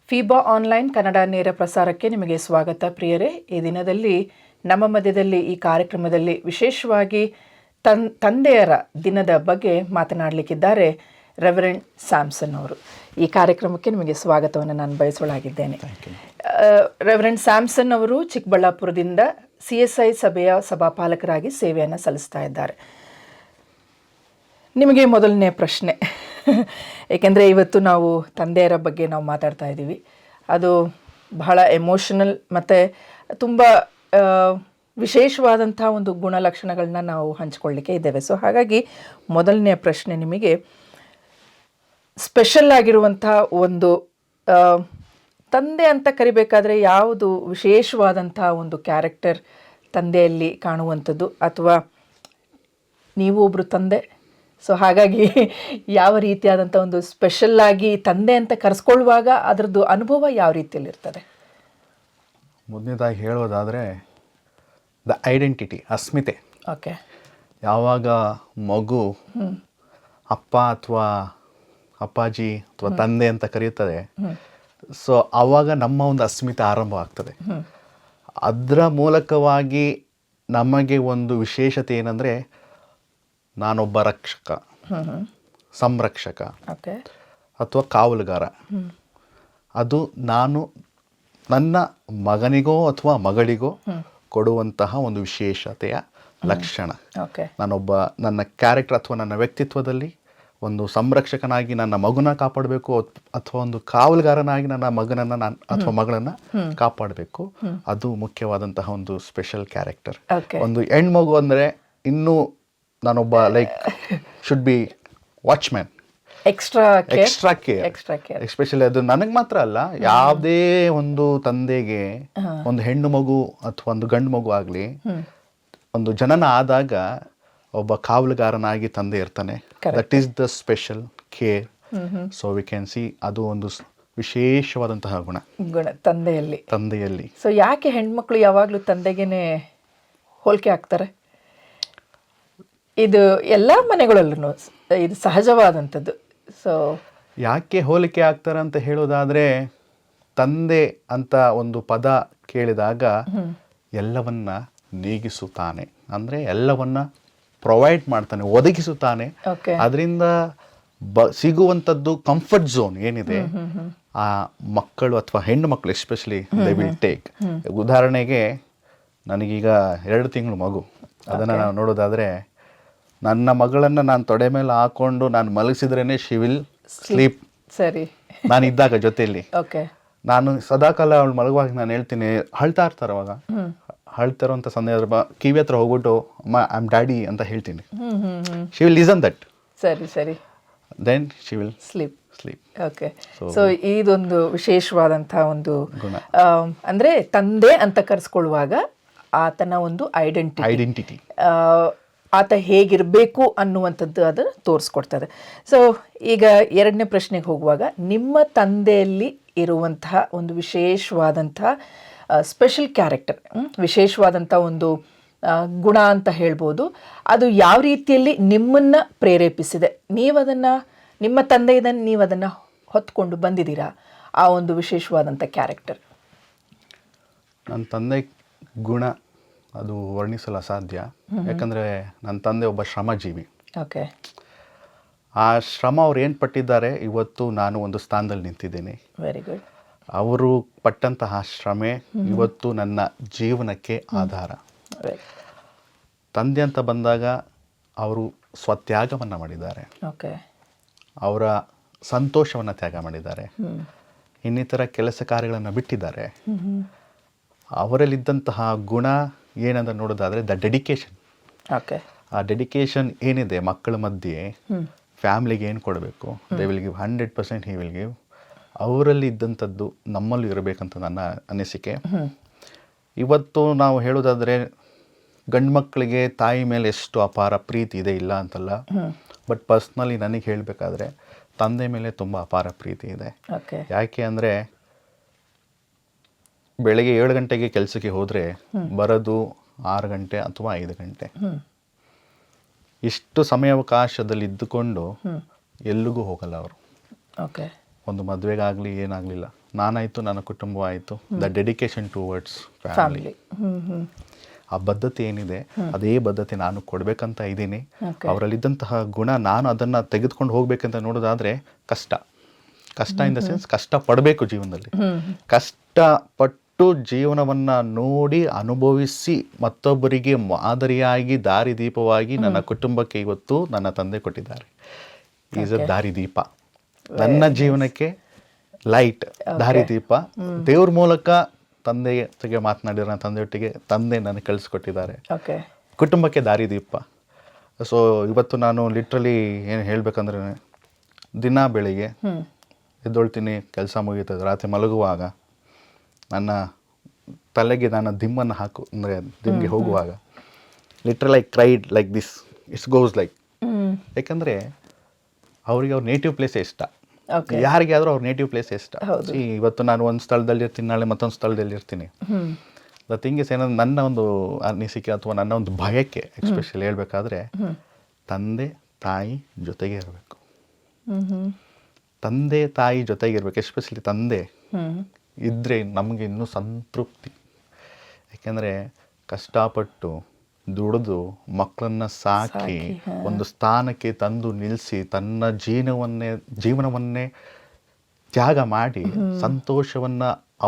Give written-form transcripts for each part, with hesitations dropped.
FIBA online Kannada ನೇರ ಪ್ರಸಾರಕ್ಕೆ ನಿಮಗೆ ಸ್ವಾಗತ ಪ್ರಿಯರೇ. ಈ ದಿನದಲ್ಲಿ ನಮ್ಮ ಮಧ್ಯದಲ್ಲಿ ಈ ಕಾರ್ಯಕ್ರಮದಲ್ಲಿ ವಿಶೇಷವಾಗಿ ತಂದೆಯರ ದಿನದ ಬಗ್ಗೆ ಮಾತನಾಡಲಿಕ್ಕಿದ್ದಾರೆ ರೆವರೆಂಡ್ ಸ್ಯಾಮ್ಸನ್ ಅವರು. ಈ ಕಾರ್ಯಕ್ರಮಕ್ಕೆ ನಿಮಗೆ ಸ್ವಾಗತವನ್ನು ನಾನು ಬಯಸೋಳಾಗಿದ್ದೇನೆ. ರೆವರೆಂಡ್ ಸ್ಯಾಮ್ಸನ್ ಅವರು ಚಿಕ್ಕಬಳ್ಳಾಪುರದಿಂದ CSI ಸಭೆಯ ಸಭಾಪಾಲಕರಾಗಿ ಸೇವೆಯನ್ನು ಸಲ್ಲಿಸ್ತಾ ಇದ್ದಾರೆ. ನಿಮಗೆ ಮೊದಲನೇ ಪ್ರಶ್ನೆ, ಏಕೆಂದರೆ ಇವತ್ತು ನಾವು ತಂದೆಯರ ಬಗ್ಗೆ ನಾವು ಮಾತಾಡ್ತಾ ಇದ್ದೀವಿ. ಅದು ಬಹಳ ಎಮೋಷನಲ್ ಮತ್ತು ತುಂಬ ವಿಶೇಷವಾದಂಥ ಒಂದು ಗುಣಲಕ್ಷಣಗಳನ್ನ ನಾವು ಹಂಚ್ಕೊಳ್ಳಿಕ್ಕೆ ಇದ್ದೇವೆ. ಸೊ ಹಾಗಾಗಿ ಮೊದಲನೆಯ ಪ್ರಶ್ನೆ ನಿಮಗೆ, ಸ್ಪೆಷಲ್ ಆಗಿರುವಂಥ ಒಂದು ತಂದೆ ಅಂತ ಕರಿಬೇಕಾದ್ರೆ ಯಾವುದು ವಿಶೇಷವಾದಂಥ ಒಂದು ಕ್ಯಾರೆಕ್ಟರ್ ತಂದೆಯಲ್ಲಿ ಕಾಣುವಂಥದ್ದು, ಅಥವಾ ನೀವು ಒಬ್ಬರು ತಂದೆ, ಸೊ ಹಾಗಾಗಿ ಯಾವ ರೀತಿಯಾದಂಥ ಒಂದು ಸ್ಪೆಷಲ್ಲಾಗಿ ತಂದೆ ಅಂತ ಕರೆಸ್ಕೊಳ್ಳುವಾಗ ಅದರದ್ದು ಅನುಭವ ಯಾವ ರೀತಿಯಲ್ಲಿರ್ತದೆ? ಮೊದಲನೇದಾಗಿ ಹೇಳೋದಾದರೆ ದ ಐಡೆಂಟಿಟಿ, ಅಸ್ಮಿತೆ. ಓಕೆ. ಯಾವಾಗ ಮಗು ಅಪ್ಪ ಅಥವಾ ಅಪ್ಪಾಜಿ ಅಥವಾ ತಂದೆ ಅಂತ ಕರೆಯುತ್ತದೆ, ಸೊ ಆವಾಗ ನಮ್ಮ ಒಂದು ಅಸ್ಮಿತೆ ಆರಂಭ ಆಗ್ತದೆ. ಅದರ ಮೂಲಕವಾಗಿ ನಮಗೆ ಒಂದು ವಿಶೇಷತೆ ಏನಂದರೆ, ನಾನೊಬ್ಬ ರಕ್ಷಕ, ಸಂರಕ್ಷಕ ಅಥವಾ ಕಾವಲುಗಾರ. ಅದು ನಾನು ನನ್ನ ಮಗನಿಗೋ ಅಥವಾ ಮಗಳಿಗೋ ಕೊಡುವಂತಹ ಒಂದು ವಿಶೇಷತೆಯ ಲಕ್ಷಣ. ನನ್ನ ಕ್ಯಾರೆಕ್ಟರ್ ಅಥವಾ ನನ್ನ ವ್ಯಕ್ತಿತ್ವದಲ್ಲಿ ಒಂದು ಸಂರಕ್ಷಕನಾಗಿ ನನ್ನ ಮಗುನ ಕಾಪಾಡಬೇಕು, ಅಥವಾ ಒಂದು ಕಾವಲುಗಾರನಾಗಿ ನನ್ನ ಮಗನನ್ನು ಅಥವಾ ಮಗಳನ್ನು ಕಾಪಾಡಬೇಕು. ಅದು ಮುಖ್ಯವಾದಂತಹ ಒಂದು ಸ್ಪೆಷಲ್ ಕ್ಯಾರೆಕ್ಟರ್. ಒಂದು ಹೆಣ್ಮಗು ಅಂದರೆ ಇನ್ನೂ ನಾನೊಬ್ಬ should be watchman, extra care. Especially ಅದು ನನಗೆ ಮಾತ್ರ ಅಲ್ಲ, ಯಾವುದೇ ಒಂದು ತಂದೆಗೆ ಒಂದು ಹೆಣ್ಣು ಮಗು ಅಥವಾ ಒಂದು ಗಂಡು ಮಗು ಆಗಲಿ, ಒಂದು ಜನನ ಆದಾಗ ಒಬ್ಬ ಕಾವಲುಗಾರನಾಗಿ ತಂದೆ ಇರ್ತಾನೆ. That is the special care. So we can see ಅದು ಒಂದು ವಿಶೇಷವಾದಂತಹ ಗುಣ ತಂದೆಯಲ್ಲಿ. ಸೊ ಯಾಕೆ ಹೆಣ್ಮಕ್ಳು ಯಾವಾಗಲೂ ತಂದೆಗೇನೆ ಹೋಲಿಕೆ ಆಗ್ತಾರೆ? ಇದು ಎಲ್ಲ ಮನೆಗಳಲ್ಲೂ ಇದು ಸಹಜವಾದಂಥದ್ದು. ಸೊ ಯಾಕೆ ಹೋಲಿಕೆ ಆಗ್ತಾರೆ ಅಂತ ಹೇಳೋದಾದರೆ, ತಂದೆ ಅಂತ ಒಂದು ಪದ ಕೇಳಿದಾಗ ಎಲ್ಲವನ್ನ ನೀಗಿಸುತ್ತಾನೆ, ಅಂದರೆ ಎಲ್ಲವನ್ನ ಪ್ರೊವೈಡ್ ಮಾಡ್ತಾನೆ, ಒದಗಿಸುತ್ತಾನೆ. ಅದರಿಂದ ಸಿಗುವಂಥದ್ದು ಕಂಫರ್ಟ್ ಝೋನ್ ಏನಿದೆ, ಆ ಮಕ್ಕಳು ಅಥವಾ ಹೆಣ್ಣು ಮಕ್ಕಳು ಎಸ್ಪೆಷಲಿ ದೇ ವಿಲ್ ಟೇಕ್. ಉದಾಹರಣೆಗೆ ನನಗೀಗ 2 ತಿಂಗಳು ಮಗು. ಅದನ್ನು ನಾವು ನೋಡೋದಾದರೆ, ನನ್ನ ಮಗಳನ್ನು ನಾನು ತೊಡೆ ಮೇಲೆ ಹಾಕೊಂಡು ನಾನು ಮಲಗಿಸಿದ್ರೇ ಶಿ ವಿಲ್ ಸ್ಲೀಪ್. ಸರಿ. ನಾನು ಇದ್ದಾಗ ಜೊತೆಯಲ್ಲಿ ನಾನು ಸದಾಕಾಲ ಅವಳು ಮಲಗುವಾಗ ನಾನು ಹೇಳ್ತೀನಿ, ಅಳ್ತಾ ಇರ್ತಾರೆ. ಅವಾಗ ಅಳ್ತಾರೋಂಥ ಸಂದರ್ಭ ಕಿವಿ ಹತ್ರ ಹೋಗ್ಬಿಟ್ಟು ಅಮ್ಮ ಐ ಆಮ್ ಡ್ಯಾಡಿ ಅಂತ ಹೇಳ್ತೀನಿ. She will listen that. ಸರಿ. Then she will sleep. Okay. So ಇದೊಂದು ವಿಶೇಷವಾದಂಥ ಒಂದು ಗುಣ. ಅಂದರೆ ತಂದೆ ಅಂತ ಕರೆಸ್ಕೊಳ್ಳುವಾಗ ಆತನ ಒಂದು ಐಡೆಂಟಿಟಿ, ಆತ ಹೇಗಿರಬೇಕು ಅನ್ನುವಂಥದ್ದು ಅದು ತೋರಿಸ್ಕೊಡ್ತದೆ. ಸೊ ಈಗ 2ನೇ ಪ್ರಶ್ನೆಗೆ ಹೋಗುವಾಗ, ನಿಮ್ಮ ತಂದೆಯಲ್ಲಿ ಇರುವಂತಹ ಒಂದು ವಿಶೇಷವಾದಂತಹ ಸ್ಪೆಷಲ್ ಕ್ಯಾರೆಕ್ಟರ್, ವಿಶೇಷವಾದಂಥ ಒಂದು ಗುಣ ಅಂತ ಹೇಳ್ಬೋದು, ಅದು ಯಾವ ರೀತಿಯಲ್ಲಿ ನಿಮ್ಮನ್ನು ಪ್ರೇರೇಪಿಸಿದೆ? ನಿಮ್ಮ ತಂದೆಯಿಂದ ನೀವು ಅದನ್ನು ಹೊತ್ಕೊಂಡು ಬಂದಿದ್ದೀರಾ, ಆ ಒಂದು ವಿಶೇಷವಾದಂಥ ಕ್ಯಾರೆಕ್ಟರ್? ನನ್ನ ತಂದೆ ಗುಣ ಅದು ವರ್ಣಿಸಲು ಅಸಾಧ್ಯ. ಯಾಕಂದರೆ ನನ್ನ ತಂದೆ ಒಬ್ಬ ಶ್ರಮಜೀವಿ. ಓಕೆ. ಆ ಶ್ರಮ ಅವ್ರು ಏನು ಪಟ್ಟಿದ್ದಾರೆ, ಇವತ್ತು ನಾನು ಒಂದು ಸ್ಥಾನದಲ್ಲಿ ನಿಂತಿದ್ದೀನಿ. Very good. ಅವರು ಪಟ್ಟಂತಹ ಶ್ರಮೆ ಇವತ್ತು ನನ್ನ ಜೀವನಕ್ಕೆ ಆಧಾರ. ತಂದೆ ಅಂತ ಬಂದಾಗ ಅವರು ಸ್ವತ್ಯಾಗವನ್ನು ಮಾಡಿದ್ದಾರೆ. ಓಕೆ. ಅವರ ಸಂತೋಷವನ್ನು ತ್ಯಾಗ ಮಾಡಿದ್ದಾರೆ, ಇನ್ನಿತರ ಕೆಲಸ ಕಾರ್ಯಗಳನ್ನು ಬಿಟ್ಟಿದ್ದಾರೆ. ಅವರಲ್ಲಿದ್ದಂತಹ ಗುಣ ಏನಂತ ನೋಡೋದಾದರೆ ದ ಡೆಡಿಕೇಶನ್. ಓಕೆ. ಆ ಡೆಡಿಕೇಶನ್ ಏನಿದೆ ಮಕ್ಕಳ ಮಧ್ಯೆ, ಫ್ಯಾಮ್ಲಿಗೆ ಏನು ಕೊಡಬೇಕು, they will give 100%, he will give. ಅವರಲ್ಲಿ ಇದ್ದಂಥದ್ದು ನಮ್ಮಲ್ಲೂ ಇರಬೇಕಂತ ನನ್ನ ಅನಿಸಿಕೆ. ಇವತ್ತು ನಾವು ಹೇಳೋದಾದರೆ, ಗಂಡು ಮಕ್ಕಳಿಗೆ ತಾಯಿ ಮೇಲೆ ಎಷ್ಟು ಅಪಾರ ಪ್ರೀತಿ ಇದೆ ಇಲ್ಲ ಅಂತಲ್ಲ, ಬಟ್ ಪರ್ಸ್ನಲಿ ನನಗೆ ಹೇಳಬೇಕಾದ್ರೆ ತಂದೆ ಮೇಲೆ ತುಂಬ ಅಪಾರ ಪ್ರೀತಿ ಇದೆ. ಯಾಕೆ ಅಂದರೆ, ಬೆಳಗ್ಗೆ 7 ಗಂಟೆಗೆ ಕೆಲಸಕ್ಕೆ ಹೋದರೆ ಬರೋದು 6 ಗಂಟೆ ಅಥವಾ 5 ಗಂಟೆ. ಇಷ್ಟು ಸಮಯಾವಕಾಶದಲ್ಲಿ ಇದ್ದುಕೊಂಡು ಎಲ್ಲಿಗೂ ಹೋಗಲ್ಲ ಅವರು. ಓಕೆ. ಒಂದು ಮದುವೆಗಾಗಲಿ ಏನಾಗಲಿಲ್ಲ, ನಾನಾಯಿತು, ನನ್ನ ಕುಟುಂಬ ಆಯಿತು, the dedication towards family, family. ಆ ಬದ್ಧತೆ ಏನಿದೆ ಅದೇ ಬದ್ಧತೆ ನಾನು ಕೊಡಬೇಕಂತ ಇದ್ದೀನಿ. ಅವರಲ್ಲಿದ್ದಂತಹ ಗುಣ ನಾನು ಅದನ್ನು ತೆಗೆದುಕೊಂಡು ಹೋಗ್ಬೇಕಂತ ನೋಡೋದಾದರೆ ಕಷ್ಟ ಇನ್ ದ ಸೆನ್ಸ್ ಕಷ್ಟಪಡಬೇಕು ಜೀವನದಲ್ಲಿ. ಕಷ್ಟಪಟ್ಟು ಜೀವನವನ್ನು ನೋಡಿ ಅನುಭವಿಸಿ ಮತ್ತೊಬ್ಬರಿಗೆ ಮಾದರಿಯಾಗಿ ದಾರಿದೀಪವಾಗಿ ನನ್ನ ಕುಟುಂಬಕ್ಕೆ ಇವತ್ತು ನನ್ನ ತಂದೆ ಕೊಟ್ಟಿದ್ದಾರೆ. ಈಸ್ ಅ ದಾರಿದೀಪ, ನನ್ನ ಜೀವನಕ್ಕೆ ಲೈಟ್, ದಾರಿದೀಪ. ದೇವ್ರ ಮೂಲಕ ತಂದೆ ಜೊತೆಗೆ ಮಾತನಾಡಿರೋ ನನ್ನ ತಂದೆಯೊಟ್ಟಿಗೆ ತಂದೆ ನನಗೆ ಕಳಿಸ್ಕೊಟ್ಟಿದ್ದಾರೆ, ಕುಟುಂಬಕ್ಕೆ ದಾರಿದೀಪ. ಸೊ ಇವತ್ತು ನಾನು ಲಿಟ್ರಲಿ ಏನು ಹೇಳಬೇಕಂದ್ರೆ, ದಿನ ಬೆಳಿಗ್ಗೆ ಎದ್ದೊಳ್ತೀನಿ, ಕೆಲಸ ಮುಗೀತದೆ, ರಾತ್ರಿ ಮಲಗುವಾಗ ನನ್ನ ತಲೆಗೆ ನಾನು ದಿಮ್ಮನ್ನು ಅಂದರೆ ದಿಮ್ಗೆ ಹೋಗುವಾಗ literal I cried like this, it's goes like. ಯಾಕಂದರೆ ಅವರಿಗೆ ಅವ್ರ ನೇಟಿವ್ ಪ್ಲೇಸೇ ಇಷ್ಟ. ಯಾರಿಗೆ ಆದರೂ ಅವ್ರ ನೇಟಿವ್ ಪ್ಲೇಸ್ ಇಷ್ಟ. ಇವತ್ತು ನಾನು ಒಂದು ಸ್ಥಳದಲ್ಲಿ ಇರ್ತೀನಿ, ನಾಳೆ ಮತ್ತೊಂದು ಸ್ಥಳದಲ್ಲಿ ಇರ್ತೀನಿ. ದ ಥಿಂಗ್ ಇಸ್ ಏನಂದ್ರೆ, ನನ್ನ ಒಂದು ಅನಿಸಿಕೆ ಅಥವಾ ನನ್ನ ಒಂದು ಭಯಕ್ಕೆ ಎಕ್ಸ್ಪೆಷಲಿ ಹೇಳ್ಬೇಕಾದ್ರೆ, ತಂದೆ ತಾಯಿ ಜೊತೆಗೆ ಇರಬೇಕು. ತಂದೆ ತಾಯಿ ಜೊತೆಗೆ ಇರಬೇಕು. ಎಸ್ಪೆಷಲಿ ತಂದೆ ಇದ್ದರೆ ನಮಗೆ ಇನ್ನೂ ಸಂತೃಪ್ತಿ. ಯಾಕೆಂದರೆ ಕಷ್ಟಪಟ್ಟು ದುಡಿದು ಮಕ್ಕಳನ್ನ ಸಾಕಿ ಒಂದು ಸ್ಥಾನಕ್ಕೆ ತಂದು ನಿಲ್ಲಿಸಿ ತನ್ನ ಜೀವನವನ್ನೇ ತ್ಯಾಗ ಮಾಡಿ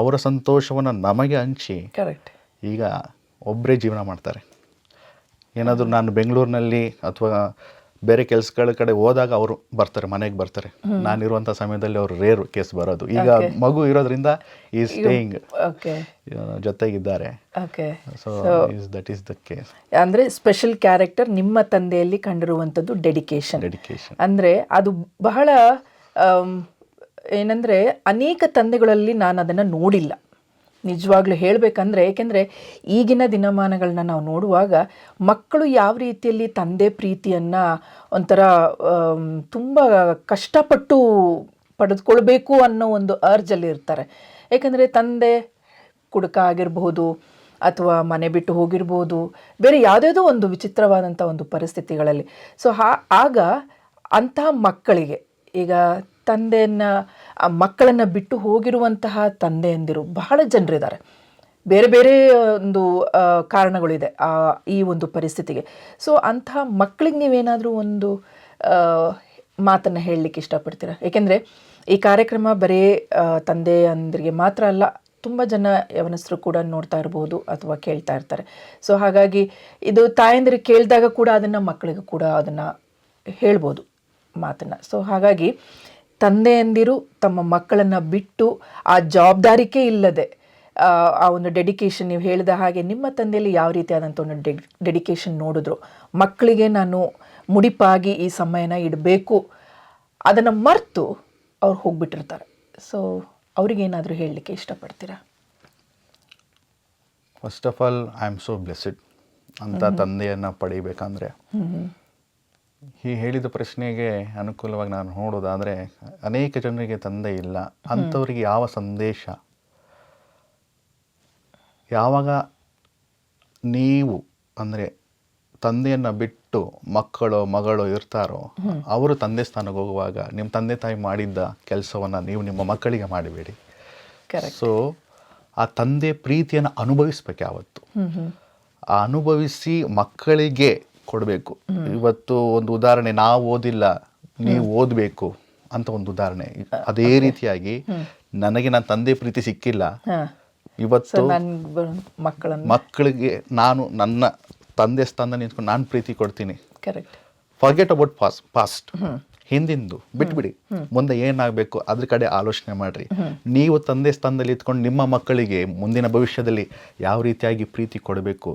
ಅವರ ಸಂತೋಷವನ್ನು ನಮಗೆ ಹಂಚಿ ಈಗ ಒಬ್ಬರೇ ಜೀವನ ಮಾಡ್ತಾರೆ. ಏನಾದರೂ ನಾನು ಬೆಂಗಳೂರಿನಲ್ಲಿ ಅಥವಾ ಬೇರೆ ಕೆಲಸಗಳ ಕಡೆ ಹೋದಾಗ ಅವರು ಬರ್ತಾರೆ, ಮನೆಗೆ ಬರ್ತಾರೆ. ನಾನಿರುವಂಥ ಸಮಯದಲ್ಲಿ ಅವರು ರೇರು ಕೇಸ್ ಬರೋದು. ಈಗ ಮಗು ಇರೋದ್ರಿಂದ ಈ ಸ್ಟೇಯಿಂಗ್ ಜೊತೆಗಿದ್ದಾರೆ. So that is the case. ಅಂದರೆ ಸ್ಪೆಷಲ್ ಕ್ಯಾರೆಕ್ಟರ್ ನಿಮ್ಮ ತಂದೆಯಲ್ಲಿ ಕಂಡಿರುವಂಥದ್ದು ಡೆಡಿಕೇಶನ್. ಅಂದರೆ ಅದು ಬಹಳ ಏನಂದರೆ ಅನೇಕ ತಂದೆಗಳಲ್ಲಿ ನಾನು ಅದನ್ನು ನೋಡಿಲ್ಲ, ನಿಜವಾಗ್ಲೂ ಹೇಳಬೇಕಂದ್ರೆ. ಏಕೆಂದರೆ ಈಗಿನ ದಿನಮಾನಗಳನ್ನ ನಾವು ನೋಡುವಾಗ ಮಕ್ಕಳು ಯಾವ ರೀತಿಯಲ್ಲಿ ತಂದೆ ಪ್ರೀತಿಯನ್ನು ಒಂಥರ ತುಂಬ ಕಷ್ಟಪಟ್ಟು ಪಡೆದುಕೊಳ್ಬೇಕು ಅನ್ನೋ ಒಂದು ಅರ್ಜಲ್ಲಿ ಇರ್ತಾರೆ. ಏಕೆಂದರೆ ತಂದೆ ಕುಡುಕ ಆಗಿರಬಹುದು ಅಥವಾ ಮನೆ ಬಿಟ್ಟು ಹೋಗಿರ್ಬೋದು, ಬೇರೆ ಯಾವುದಾದ್ರೂ ಒಂದು ವಿಚಿತ್ರವಾದಂಥ ಒಂದು ಪರಿಸ್ಥಿತಿಗಳಲ್ಲಿ. ಸೊ ಆಗ ಅಂತಹ ಮಕ್ಕಳಿಗೆ ಈಗ ಮಕ್ಕಳನ್ನು ಬಿಟ್ಟು ಹೋಗಿರುವಂತಹ ತಂದೆಯಂದಿರು ಬಹಳ ಜನರಿದ್ದಾರೆ. ಬೇರೆ ಬೇರೆ ಒಂದು ಕಾರಣಗಳಿದೆ ಈ ಒಂದು ಪರಿಸ್ಥಿತಿಗೆ. ಸೊ ಅಂತಹ ಮಕ್ಕಳಿಗೆ ನೀವೇನಾದರೂ ಒಂದು ಮಾತನ್ನು ಹೇಳಲಿಕ್ಕೆ ಇಷ್ಟಪಡ್ತೀರಾ? ಏಕೆಂದರೆ ಈ ಕಾರ್ಯಕ್ರಮ ಬರೀ ತಂದೆಯಂದಿರಿಗೆ ಮಾತ್ರ ಅಲ್ಲ, ತುಂಬ ಜನ ಯವನಸ್ಥರು ಕೂಡ ನೋಡ್ತಾ ಇರ್ಬೋದು ಅಥವಾ ಕೇಳ್ತಾ ಇರ್ತಾರೆ. ಸೊ ಹಾಗಾಗಿ ಇದು ತಾಯಂದಿರಿಗೆ ಕೇಳಿದಾಗ ಕೂಡ ಅದನ್ನು ಮಕ್ಕಳಿಗೂ ಕೂಡ ಅದನ್ನು ಹೇಳ್ಬೋದು ಮಾತನ್ನು. ಸೊ ಹಾಗಾಗಿ ತಂದೆಯಂದಿರು ತಮ್ಮ ಮಕ್ಕಳನ್ನು ಬಿಟ್ಟು ಆ ಜವಾಬ್ದಾರಿಕೆ ಇಲ್ಲದೆ ಆ ಒಂದು ಡೆಡಿಕೇಶನ್, ನೀವು ಹೇಳಿದ ಹಾಗೆ ನಿಮ್ಮ ತಂದೆಯಲ್ಲಿ ಯಾವ ರೀತಿಯಾದಂಥ ಒಂದು ಡೆಡಿಕೇಶನ್ ನೋಡಿದ್ರು, ಮಕ್ಕಳಿಗೆ ನಾನು ಮುಡಿಪಾಗಿ ಈ ಸಮಯನ ಇಡಬೇಕು ಅದನ್ನು ಮರೆತು ಅವ್ರು ಹೋಗ್ಬಿಟ್ಟಿರ್ತಾರೆ. ಸೊ ಅವ್ರಿಗೇನಾದರೂ ಹೇಳಲಿಕ್ಕೆ ಇಷ್ಟಪಡ್ತೀರಾ? First of all I am so blessed ಅಂತ ತಂದೆಯನ್ನು ಪಡಿಬೇಕಂದ್ರೆ. ಈ ಹೇಳಿದ ಪ್ರಶ್ನೆಗೆ ಅನುಕೂಲವಾಗಿ ನಾನು ನೋಡೋದಾದರೆ, ಅನೇಕ ಜನರಿಗೆ ತಂದೆ ಇಲ್ಲ, ಅಂಥವರಿಗೆ ಯಾವ ಸಂದೇಶ, ಯಾವಾಗ ನೀವು ಅಂದರೆ ತಂದೆಯನ್ನು ಬಿಟ್ಟು ಮಗಳು ಇರ್ತಾರೋ, ಅವರು ತಂದೆ ಸ್ಥಾನಕ್ಕೆ ಹೋಗುವಾಗ ನಿಮ್ಮ ತಂದೆ ತಾಯಿ ಮಾಡಿದ್ದ ಕೆಲಸವನ್ನು ನೀವು ನಿಮ್ಮ ಮಕ್ಕಳಿಗೆ ಮಾಡಬೇಡಿ. ಸೊ ಆ ತಂದೆ ಪ್ರೀತಿಯನ್ನು ಅನುಭವಿಸ್ಬೇಕು ಯಾವತ್ತು. ಆ ಅನುಭವಿಸಿ ಮಕ್ಕಳಿಗೆ ಕೊಡಬೇಕು. ಇವತ್ತು ಒಂದು ಉದಾಹರಣೆ, ನಾವು ಓದಿಲ್ಲ ನೀವು ಓದಬೇಕು ಅಂತ ಒಂದು ಉದಾಹರಣೆ. ಅದೇ ರೀತಿಯಾಗಿ ನನಗೆ ನನ್ನ ತಂದೆ ಪ್ರೀತಿ ಸಿಕ್ಕಿಲ್ಲ, ಇವತ್ತು ಮಕ್ಕಳಿಗೆ ನಾನು ನನ್ನ ತಂದೆ ಸ್ಥಾನ ನಿಂತ್ಕೊಂಡು ನಾನು ಪ್ರೀತಿ ಕೊಡ್ತೀನಿ. ಫರ್ಗೆಟ್ ಅಬೌಟ್ ಪಾಸ್ಟ್, ಹಿಂದಿಂದು ಬಿಟ್ಬಿಡಿ, ಮುಂದೆ ಏನಾಗಬೇಕು ಅದ್ರ ಕಡೆ ಆಲೋಚನೆ ಮಾಡ್ರಿ. ನೀವು ತಂದೆ ಸ್ಥಾನದಲ್ಲಿ ಇದ್ಕೊಂಡು ನಿಮ್ಮ ಮಕ್ಕಳಿಗೆ ಮುಂದಿನ ಭವಿಷ್ಯದಲ್ಲಿ ಯಾವ ರೀತಿಯಾಗಿ ಪ್ರೀತಿ ಕೊಡಬೇಕು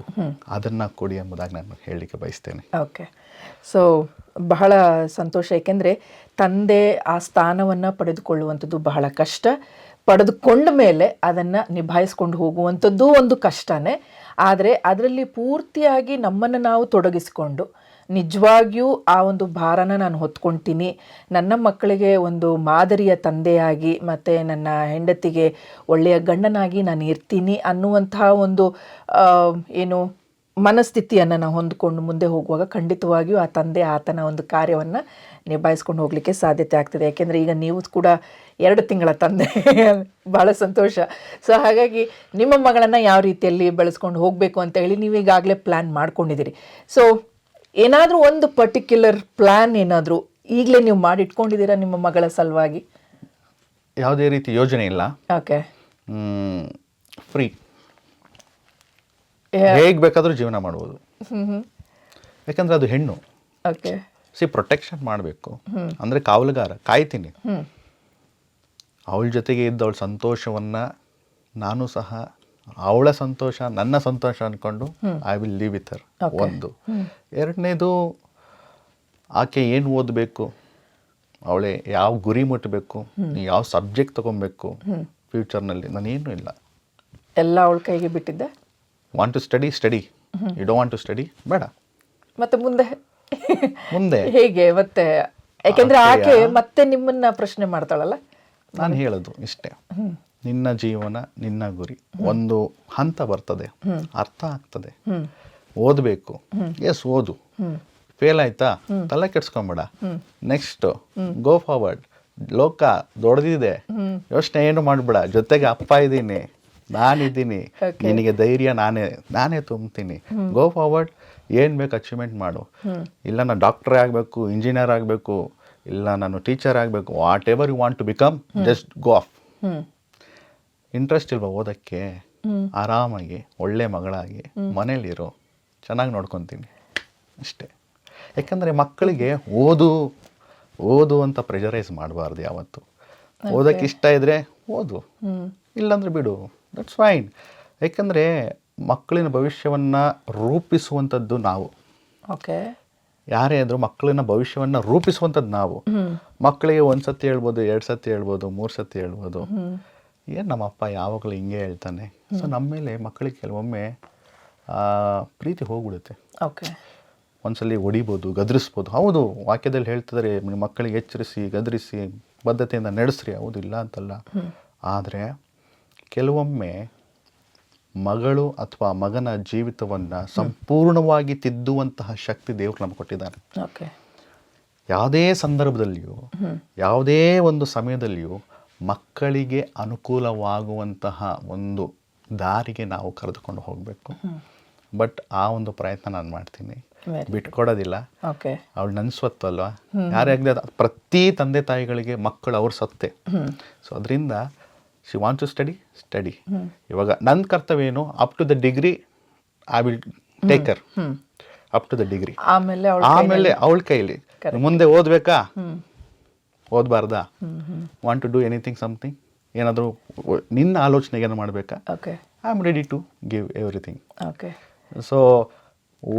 ಅದನ್ನ ಕೊಡಿ ಎಂಬುದಾಗಿ ನಾನು ಹೇಳಲಿಕ್ಕೆ ಬಯಸ್ತೇನೆ. ಓಕೆ, ಸೊ ಬಹಳ ಸಂತೋಷ. ಏಕೆಂದರೆ ತಂದೆ ಆ ಸ್ಥಾನವನ್ನು ಪಡೆದುಕೊಳ್ಳುವಂಥದ್ದು ಬಹಳ ಕಷ್ಟ. ಪಡೆದುಕೊಂಡ ಮೇಲೆ ಅದನ್ನು ನಿಭಾಯಿಸ್ಕೊಂಡು ಹೋಗುವಂಥದ್ದು ಒಂದು ಕಷ್ಟನೇ. ಆದರೆ ಅದರಲ್ಲಿ ಪೂರ್ತಿಯಾಗಿ ನಮ್ಮನ್ನು ನಾವು ತೊಡಗಿಸಿಕೊಂಡು ನಿಜವಾಗಿಯೂ ಆ ಒಂದು ಭಾರನ ನಾನು ಹೊತ್ಕೊಳ್ತೀನಿ, ನನ್ನ ಮಕ್ಕಳಿಗೆ ಒಂದು ಮಾದರಿಯ ತಂದೆಯಾಗಿ ಮತ್ತು ನನ್ನ ಹೆಂಡತಿಗೆ ಒಳ್ಳೆಯ ಗಂಡನಾಗಿ ನಾನು ಇರ್ತೀನಿ ಅನ್ನುವಂತಹ ಒಂದು ಏನು ಮನಸ್ಥಿತಿಯನ್ನು ನಾವು ಹೊಂದ್ಕೊಂಡು ಮುಂದೆ ಹೋಗುವಾಗ ಖಂಡಿತವಾಗಿಯೂ ಆ ತಂದೆ ಆತನ ಒಂದು ಕಾರ್ಯವನ್ನು ನಿಭಾಯಿಸ್ಕೊಂಡು ಹೋಗಲಿಕ್ಕೆ ಸಾಧ್ಯತೆ ಆಗ್ತದೆ. ಯಾಕೆಂದರೆ ಈಗ ನೀವು ಕೂಡ 2 ತಿಂಗಳ ತಂದೆ. ಬಹಳ ಸಂತೋಷ. ಸೊ ಹಾಗಾಗಿ ನಿಮ್ಮ ಮಗಳನ್ನು ಯಾವ ರೀತಿಯಲ್ಲಿ ಬೆಳೆಸ್ಕೊಂಡು ಹೋಗಬೇಕು ಅಂತ ಹೇಳಿ ನೀವು ಈಗಾಗಲೇ ಪ್ಲ್ಯಾನ್ ಮಾಡ್ಕೊಂಡಿದ್ದೀರಿ. ಸೊ ಏನಾದರೂ ಒಂದು ಪರ್ಟಿಕ್ಯುಲರ್ ಪ್ಲ್ಯಾನ್ ಏನಾದರೂ ಈಗಲೇ ನೀವು ಮಾಡಿಟ್ಕೊಂಡಿದ್ದೀರಾ ನಿಮ್ಮ ಮಗಳ ಸಲುವಾಗಿ? ಯಾವುದೇ ರೀತಿ ಯೋಜನೆ ಇಲ್ಲ. ಓಕೆ. ಫ್ರೀ, ಹೇಗೆ ಬೇಕಾದರೂ ಜೀವನ ಮಾಡ್ಬೋದು. ಯಾಕಂದರೆ ಅದು ಹೆಣ್ಣು. ಓಕೆ. ಪ್ರೊಟೆಕ್ಷನ್ ಮಾಡಬೇಕು ಅಂದರೆ ಕಾವಲುಗಾರ, ಕಾಯ್ತೀನಿ. ಅವಳ ಜೊತೆಗೆ ಇದ್ದ ಅವಳ ಸಂತೋಷವನ್ನು ನಾನು ಸಹ ಅವಳ ಸಂತೋಷ ನನ್ನ ಸಂತೋಷ ಅಂದ್ಕೊಂಡು I will leave with her. ಒಂದು. ಎರಡನೇದು, ಆಕೆ ಏನು ಓದಬೇಕು, ಅವಳೆ ಯಾವ ಗುರಿ ಮುಟ್ಟಬೇಕು, ಯಾವ ಸಬ್ಜೆಕ್ಟ್ ತೊಗೊಬೇಕು ಫ್ಯೂಚರ್ನಲ್ಲಿ, ನಾನೇನು ಇಲ್ಲ, ಎಲ್ಲ ಅವಳ ಕೈಗೆ ಬಿಟ್ಟಿದ್ದೆ. Want to study study, you don't want to study, ಬೇಡ. ಮತ್ತೆ ಮುಂದೆ ಮುಂದೆ ಹೇಗೆ ಮತ್ತೆ? ಯಾಕೆಂದ್ರೆ ಆಕೆ ಮತ್ತೆ ನಿಮ್ಮನ್ನ ಪ್ರಶ್ನೆ ಮಾಡ್ತಾಳಲ್ಲ. ನಾನು ಹೇಳೋದು ಇಷ್ಟೇ, ನಿನ್ನ ಜೀವನ ನಿನ್ನ ಗುರಿ. ಒಂದು ಹಂತ ಬರ್ತದೆ, ಅರ್ಥ ಆಗ್ತದೆ, ಓದಬೇಕು. ಎಸ್, ಓದು. ಫೇಲ್ ಆಯ್ತಾ, ತಲೆ ಕೆಡ್ಸ್ಕೊಂಬೇಡ, ನೆಕ್ಸ್ಟ್ ಗೋ ಫಾರ್ವರ್ಡ್. ಲೋಕ ದೊಡ್ಡದಿದೆ, ಯೋಚನೆ ಏನು ಮಾಡಬೇಡ. ಜೊತೆಗೆ ಅಪ್ಪ ಇದ್ದೀನಿ, ನಾನಿದ್ದೀನಿ, ನಿನಗೆ ಧೈರ್ಯ ನಾನೇ ತುಂಬ್ತೀನಿ. ಗೋ ಫಾರ್ವರ್ಡ್, ಏನು ಬೇಕು ಅಚೀವ್ಮೆಂಟ್ ಮಾಡು. ಇಲ್ಲ ನಾನು ಡಾಕ್ಟರ್ ಆಗಬೇಕು, ಇಂಜಿನಿಯರ್ ಆಗಬೇಕು, ಇಲ್ಲ ನಾನು ಟೀಚರ್ ಆಗಬೇಕು, whatever you want to become, just go off. Interest ಇಲ್ವಾ ಓದೋಕ್ಕೆ? ಆರಾಮಾಗಿ ಒಳ್ಳೆ ಮಗಳಾಗಿ ಮನೇಲಿರೋ, ಚೆನ್ನಾಗಿ ನೋಡ್ಕೊತೀನಿ ಅಷ್ಟೇ. ಯಾಕಂದರೆ ಮಕ್ಕಳಿಗೆ ಓದು ಅಂತ ಪ್ರೆಷರೈಸ್ ಮಾಡಬಾರ್ದು ಯಾವತ್ತು. ಓದೋಕ್ಕೆ ಇಷ್ಟ ಇದ್ದರೆ ಓದು, ಇಲ್ಲಾಂದರೆ ಬಿಡು, ದಟ್ಸ್ ಫೈನ್. ಯಾಕಂದರೆ ಮಕ್ಕಳಿನ ಭವಿಷ್ಯವನ್ನು ರೂಪಿಸುವಂಥದ್ದು ನಾವು. ಓಕೆ. ಯಾರೇ ಆದರೂ ಮಕ್ಕಳಿನ ಭವಿಷ್ಯವನ್ನು ರೂಪಿಸುವಂಥದ್ದು ನಾವು. ಮಕ್ಕಳಿಗೆ 1 ಸತಿ ಹೇಳ್ಬೋದು, 2 ಸತಿ ಹೇಳ್ಬೋದು, 3 ಸತಿ ಹೇಳ್ಬೋದು. ಏನು ನಮ್ಮಪ್ಪ ಯಾವಾಗಲೂ ಹಿಂಗೆ ಹೇಳ್ತಾನೆ. ಸೊ ನಮ್ಮ ಮೇಲೆ ಮಕ್ಕಳಿಗೆ ಕೆಲವೊಮ್ಮೆ ಪ್ರೀತಿ ಹೋಗ್ಬಿಡುತ್ತೆ. ಓಕೆ. ಒಂದ್ಸಲಿ ಹೊಡಿಬೋದು, ಗದರಿಸ್ಬೋದು. ಹೌದು, ವಾಕ್ಯದಲ್ಲಿ ಹೇಳ್ತಿದ್ದಾರೆ ಮಕ್ಕಳಿಗೆ ಎಚ್ಚರಿಸಿ, ಗದರಿಸಿ, ಬದ್ಧತೆಯಿಂದ ನಡೆಸ್ರಿ. ಹೌದು, ಇಲ್ಲ ಅಂತಲ್ಲ. ಆದರೆ ಕೆಲವೊಮ್ಮೆ ಮಗಳು ಅಥವಾ ಮಗನ ಜೀವಿತವನ್ನು ಸಂಪೂರ್ಣವಾಗಿ ತಿದ್ದುವಂತಹ ಶಕ್ತಿ ದೇವರು ನಮ್ಗೆ ಕೊಟ್ಟಿದ್ದಾನೆ. ಓಕೆ. ಯಾವುದೇ ಸಂದರ್ಭದಲ್ಲಿಯೂ, ಯಾವುದೇ ಒಂದು ಸಮಯದಲ್ಲಿಯೂ ಮಕ್ಕಳಿಗೆ ಅನುಕೂಲವಾಗುವಂತಹ ಒಂದು ದಾರಿಗೆ ನಾವು ಕರೆದುಕೊಂಡು ಹೋಗಬೇಕು. ಬಟ್ ಆ ಒಂದು ಪ್ರಯತ್ನ ನಾನು ಮಾಡ್ತೀನಿ, ಬಿಟ್ಕೊಡೋದಿಲ್ಲ. ಓಕೆ. ಅವಳು ನನ್ನ ಸ್ವತ್ತು ಅಲ್ವಾ, ಯಾರೇ ಆಗದೆ ಪ್ರತಿ ತಂದೆ ತಾಯಿಗಳಿಗೆ ಮಕ್ಕಳು ಅವ್ರ ಸತ್ತೆ. ಸೊ ಅದರಿಂದ ಶಿ ವಾಂಟ್ ಟು ಸ್ಟಡಿ. ಇವಾಗ ನನ್ನ ಕರ್ತವ್ಯ ಏನು, up to the degree I will take care, up to the degree. ಆಮೇಲೆ ಅವಳ ಕೈಲಿ ಮುಂದೆ ಓದಬೇಕಾ, ಓದಬಾರ್ದಾ, want to do anything something, ಏನಾದರೂ ನಿನ್ನ ಆಲೋಚನೆಗೆ ಏನು ಮಾಡಬೇಕಾ, I am ready to give everything. Okay. So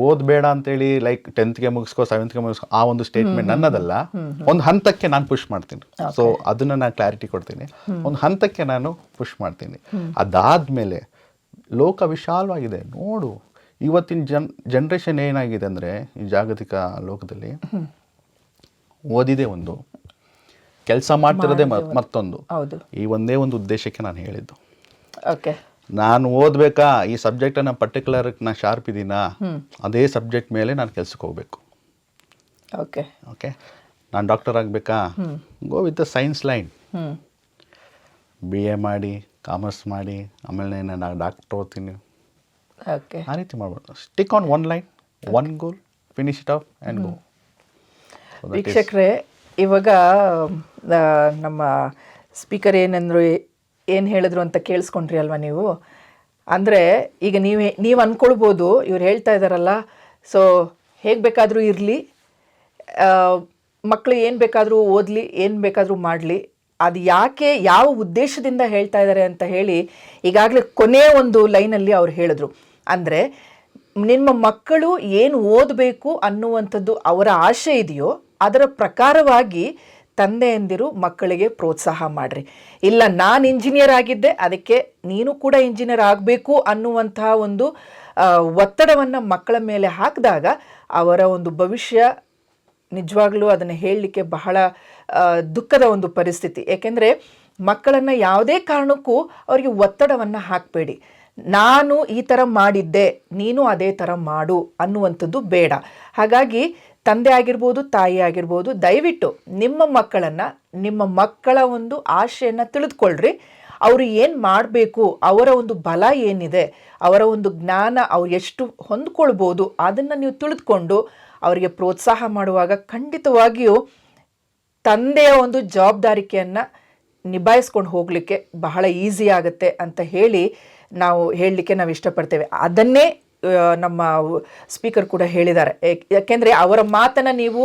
ಓದಬೇಡ ಅಂತೇಳಿ ಲೈಕ್ 10th ಮುಗಿಸ್ಕೋ, 7th ಮುಗಿಸ್ಕೋ, ಆ ಒಂದು ಸ್ಟೇಟ್ಮೆಂಟ್ ನನ್ನದಲ್ಲ. ಒಂದು ಹಂತಕ್ಕೆ ನಾನು ಪುಷ್ ಮಾಡ್ತೀನಿ. ಸೊ ಅದನ್ನು ನಾನು ಕ್ಲಾರಿಟಿ ಕೊಡ್ತೀನಿ. ಒಂದು ಹಂತಕ್ಕೆ ನಾನು ಪುಷ್ ಮಾಡ್ತೀನಿ. ಅದಾದಮೇಲೆ ಲೋಕ ವಿಶಾಲವಾಗಿದೆ ನೋಡು. ಇವತ್ತಿನ ಜನ್ರೇಷನ್ ಏನಾಗಿದೆ ಅಂದರೆ, ಈ ಜಾಗತಿಕ ಲೋಕದಲ್ಲಿ ಓದಿದೆ ಒಂದು, ಕೆಲಸ ಮಾಡ್ತಿರೋದೇ ಮತ್ತೊಂದು. ಈ ಒಂದೇ ಒಂದು ಉದ್ದೇಶಕ್ಕೆ ನಾನು ಹೇಳಿದ್ದು. ಓಕೆ. ನಾನು ಓದಬೇಕಾ, ಈ ಸಬ್ಜೆಕ್ಟನ್ನು ಪರ್ಟಿಕ್ಯುಲರ್ ನಾನು ಶಾರ್ಪ್ ಇದ್ದೀನಾ, ಅದೇ ಸಬ್ಜೆಕ್ಟ್ ಮೇಲೆ ನಾನು ಕೆಲ್ಸಕ್ಕೆ ಹೋಗಬೇಕು. ಓಕೆ. ಓಕೆ. ನಾನು ಡಾಕ್ಟರ್ ಆಗಬೇಕಾ, go with the science line. BA ಮಾಡಿ, ಕಾಮರ್ಸ್ ಮಾಡಿ, ಆಮೇಲೆ ನಾನು ಡಾಕ್ಟರ್ ಓದ್ತೀನಿ. ಓಕೆ. ಆ ರೀತಿ ಮಾಡ್ಬೋದು. Stick on one line, one goal, finish it off and go. ವೀಕ್ಷಕರೇ, ಇವಾಗ ನಮ್ಮ ಸ್ಪೀಕರ್ ಏನು ಹೇಳಿದ್ರು ಅಂತ ಕೇಳಿಸ್ಕೊಂಡ್ರಿ ಅಲ್ವಾ ನೀವು? ಅಂದರೆ ಈಗ ನೀವು ಅಂದ್ಕೊಳ್ಬೋದು, ಇವ್ರು ಹೇಳ್ತಾ ಇದ್ದಾರಲ್ಲ, ಸೊ ಹೇಗೆ ಬೇಕಾದರೂ ಇರಲಿ, ಮಕ್ಕಳು ಏನು ಬೇಕಾದರೂ ಓದಲಿ, ಏನು ಬೇಕಾದರೂ ಮಾಡಲಿ, ಅದು ಯಾಕೆ, ಯಾವ ಉದ್ದೇಶದಿಂದ ಹೇಳ್ತಾ ಇದ್ದಾರೆ ಅಂತ ಹೇಳಿ ಈಗಾಗಲೇ ಕೊನೆಯ ಒಂದು ಲೈನಲ್ಲಿ ಅವ್ರು ಹೇಳಿದ್ರು. ಅಂದರೆ ನಿಮ್ಮ ಮಕ್ಕಳು ಏನು ಓದಬೇಕು ಅನ್ನುವಂಥದ್ದು ಅವರ ಆಶೆ ಇದೆಯೋ ಅದರ ಪ್ರಕಾರವಾಗಿ ತಂದೆಯಂದಿರು ಮಕ್ಕಳಿಗೆ ಪ್ರೋತ್ಸಾಹ ಮಾಡಿರಿ. ಇಲ್ಲ, ನಾನು ಇಂಜಿನಿಯರ್ ಆಗಿದ್ದೆ, ಅದಕ್ಕೆ ನೀನು ಕೂಡ ಇಂಜಿನಿಯರ್ ಆಗಬೇಕು ಅನ್ನುವಂತಹ ಒಂದು ಒತ್ತಡವನ್ನು ಮಕ್ಕಳ ಮೇಲೆ ಹಾಕಿದಾಗ ಅವರ ಒಂದು ಭವಿಷ್ಯ ನಿಜವಾಗ್ಲೂ ಅದನ್ನು ಹೇಳಲಿಕ್ಕೆ ಬಹಳ ದುಃಖದ ಒಂದು ಪರಿಸ್ಥಿತಿ. ಏಕೆಂದರೆ ಮಕ್ಕಳನ್ನು ಯಾವುದೇ ಕಾರಣಕ್ಕೂ ಅವರಿಗೆ ಒತ್ತಡವನ್ನು ಹಾಕಬೇಡಿ. ನಾನು ಈ ಥರ ಮಾಡಿದ್ದೆ, ನೀನು ಅದೇ ಥರ ಮಾಡು ಅನ್ನುವಂಥದ್ದು ಬೇಡ. ಹಾಗಾಗಿ ತಂದೆ ಆಗಿರ್ಬೋದು, ತಾಯಿ ಆಗಿರ್ಬೋದು, ದಯವಿಟ್ಟು ನಿಮ್ಮ ಮಕ್ಕಳನ್ನು, ನಿಮ್ಮ ಮಕ್ಕಳ ಒಂದು ಆಶೆಯನ್ನು ತಿಳಿದುಕೊಳ್ಳ್ರಿ. ಅವರು ಏನು ಮಾಡಬೇಕು, ಅವರ ಒಂದು ಬಲ ಏನಿದೆ, ಅವರ ಒಂದು ಜ್ಞಾನ ಅವ್ರು ಎಷ್ಟು ಹೊಂದ್ಕೊಳ್ಬೋದು, ಅದನ್ನು ನೀವು ತಿಳಿದುಕೊಂಡು ಅವರಿಗೆ ಪ್ರೋತ್ಸಾಹ ಮಾಡುವಾಗ ಖಂಡಿತವಾಗಿಯೂ ತಂದೆಯ ಒಂದು ಜವಾಬ್ದಾರಿಕೆಯನ್ನು ನಿಭಾಯಿಸ್ಕೊಂಡು ಹೋಗಲಿಕ್ಕೆ ಬಹಳ ಈಸಿ ಆಗುತ್ತೆ ಅಂತ ಹೇಳಲಿಕ್ಕೆ ನಾವು ಇಷ್ಟಪಡ್ತೇವೆ. ಅದನ್ನೇ ನಮ್ಮ ಸ್ಪೀಕರ್ ಕೂಡ ಹೇಳಿದ್ದಾರೆ. ಯಾಕೆಂದರೆ ಅವರ ಮಾತನ್ನು ನೀವು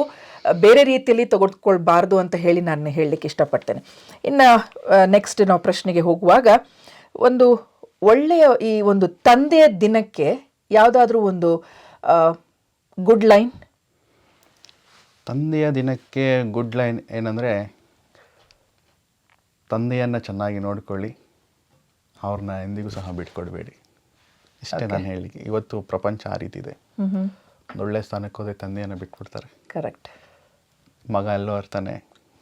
ಬೇರೆ ರೀತಿಯಲ್ಲಿ ತೆಗೆದುಕೊಳ್ಬಾರ್ದು ಅಂತ ನಾನು ಹೇಳಲಿಕ್ಕೆ ಇಷ್ಟಪಡ್ತೇನೆ. ಇನ್ನು ನೆಕ್ಸ್ಟ್ ನಾವು ಪ್ರಶ್ನೆಗೆ ಹೋಗುವಾಗ, ಒಂದು ಒಳ್ಳೆಯ ಈ ಒಂದು ತಂದೆಯ ದಿನಕ್ಕೆ ಯಾವುದಾದ್ರೂ ಒಂದು ಗುಡ್ ಲೈನ್? ತಂದೆಯ ದಿನಕ್ಕೆ ಗುಡ್ ಲೈನ್ ಏನಂದರೆ, ತಂದೆಯನ್ನು ಚೆನ್ನಾಗಿ ನೋಡಿಕೊಳ್ಳಿ, ಅವ್ರನ್ನ ಎಂದಿಗೂ ಸಹ ಬಿಟ್ಕೊಡ್ಬೇಡಿ. ಇಷ್ಟೇ ನಾನು ಹೇಳಲಿಕ್ಕೆ. ಇವತ್ತು ಪ್ರಪಂಚ ಆ ರೀತಿ ಇದೆ. ಒಳ್ಳೆ ಸ್ಥಾನಕ್ಕೆ ಹೋದರೆ ತಂದೆಯನ್ನು ಬಿಟ್ಬಿಡ್ತಾರೆ. ಕರೆಕ್ಟ್. ಮಗ ಎಲ್ಲೋ ಇರ್ತಾನೆ,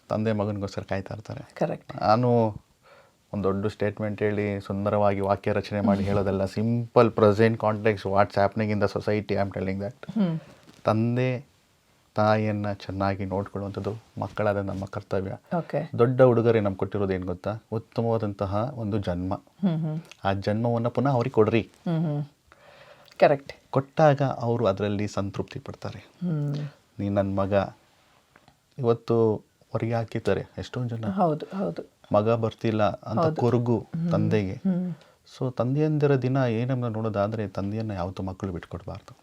ತಂದೆ ಮಗನಿಗೋಸ್ಕರ ಕಾಯ್ತಾ ಇರ್ತಾರೆ. ಕರೆಕ್ಟ್. ನಾನು ಒಂದು ದೊಡ್ಡ ಸ್ಟೇಟ್ಮೆಂಟ್ ಹೇಳಿ ಸುಂದರವಾಗಿ ವಾಕ್ಯ ರಚನೆ ಮಾಡಿ ಹೇಳೋದಲ್ಲ. Simple present context what's happening in the society, I am telling that. ತಂದೆ ತಾಯಿಯನ್ನು ಚೆನ್ನಾಗಿ ನೋಡ್ಕೊಳ್ಳುವಂಥದ್ದು ಮಕ್ಕಳಾದ ನಮ್ಮ ಕರ್ತವ್ಯ. ದೊಡ್ಡ ಉಡುಗೊರೆ ನಮ್ಗೆ ಕೊಟ್ಟಿರೋದು ಏನು ಗೊತ್ತಾ? ಉತ್ತಮವಾದಂತಹ ಒಂದು ಜನ್ಮ. ಆ ಜನ್ಮವನ್ನು ಪುನಃ ಅವ್ರಿಗೆ ಕೊಡ್ರಿ. ಕರೆಕ್ಟ್. ಕೊಟ್ಟಾಗ ಅವರು ಅದರಲ್ಲಿ ಸಂತೃಪ್ತಿ ಪಡ್ತಾರೆ. ನೀನು ನನ್ನ ಮಗ, ಇವತ್ತು ಹೊರಗೆ ಹಾಕಿದ್ದಾರೆ ಎಷ್ಟೊಂದು ಜನ. ಹೌದು ಹೌದು. ಮಗ ಬರ್ತಿಲ್ಲ ಅಂತ ಕೊರಗು ತಂದೆಗೆ. ಸೊ ತಂದೆಯಂದಿರ ದಿನ ಏನನ್ನ ನೋಡೋದಾದರೆ ತಂದೆಯನ್ನು ಯಾವತ್ತೂ ಮಕ್ಕಳು ಬಿಟ್ಕೊಡ್ಬಾರ್ದು.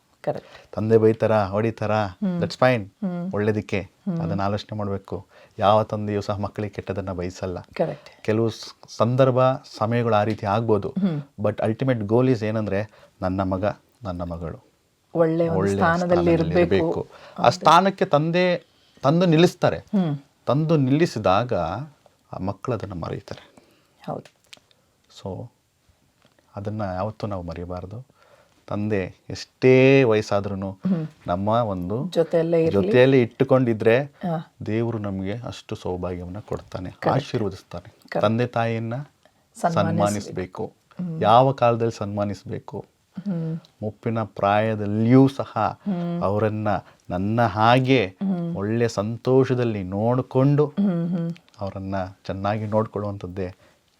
ತಂದೆ ಬೈತಾರ, ಹೊಡಿತಾರ, ದಟ್ಸ್ ಫೈನ್, ಒಳ್ಳೇದಕ್ಕೆ ಅದನ್ನು ಆಲೋಚನೆ ಮಾಡಬೇಕು. ಯಾವ ತಂದೆಯೂ ಸಹ ಮಕ್ಕಳಿಗೆ ಕೆಟ್ಟದನ್ನು ಬಯಸಲ್ಲ. ಕೆಲವು ಸಂದರ್ಭ ಸಮಯಗಳು ಆ ರೀತಿ ಆಗ್ಬೋದು, ಬಟ್ ಅಲ್ಟಿಮೇಟ್ ಗೋಲ್ ಈಸ್ ಏನಂದರೆ ನನ್ನ ಮಗ ನನ್ನ ಮಗಳು ಒಳ್ಳೆ ಸ್ಥಾನದಲ್ಲಿ ಇರಬೇಕು. ಆ ಸ್ಥಾನಕ್ಕೆ ತಂದು ನಿಲ್ಲಿಸ್ತಾರೆ. ತಂದು ನಿಲ್ಲಿಸಿದಾಗ ಆ ಮಕ್ಕಳು ಅದನ್ನು ಮರೀತಾರೆ. ಹೌದು. ಸೊ ಅದನ್ನು ಯಾವತ್ತೂ ನಾವು ಮರಿಬಾರ್ದು. ತಂದೆ ಎಷ್ಟೇ ವಯಸ್ಸಾದ್ರೂ ನಮ್ಮ ಒಂದು ಜೊತೆಯಲ್ಲಿ ಇಟ್ಟುಕೊಂಡಿದ್ರೆ ದೇವರು ನಮಗೆ ಅಷ್ಟು ಸೌಭಾಗ್ಯವನ್ನು ಕೊಡ್ತಾನೆ, ಆಶೀರ್ವದಿಸ್ತಾನೆ. ತಂದೆ ತಾಯಿಯನ್ನ ಸನ್ಮಾನಿಸಬೇಕು. ಯಾವ ಕಾಲದಲ್ಲಿ ಸನ್ಮಾನಿಸಬೇಕು? ಮುಪ್ಪಿನ ಪ್ರಾಯದಲ್ಲಿಯೂ ಸಹ ಅವರನ್ನ ನನ್ನ ಹಾಗೆ ಒಳ್ಳೆ ಸಂತೋಷದಲ್ಲಿ ನೋಡಿಕೊಂಡು ಅವರನ್ನ ಚೆನ್ನಾಗಿ ನೋಡ್ಕೊಳ್ಳುವಂಥದ್ದೇ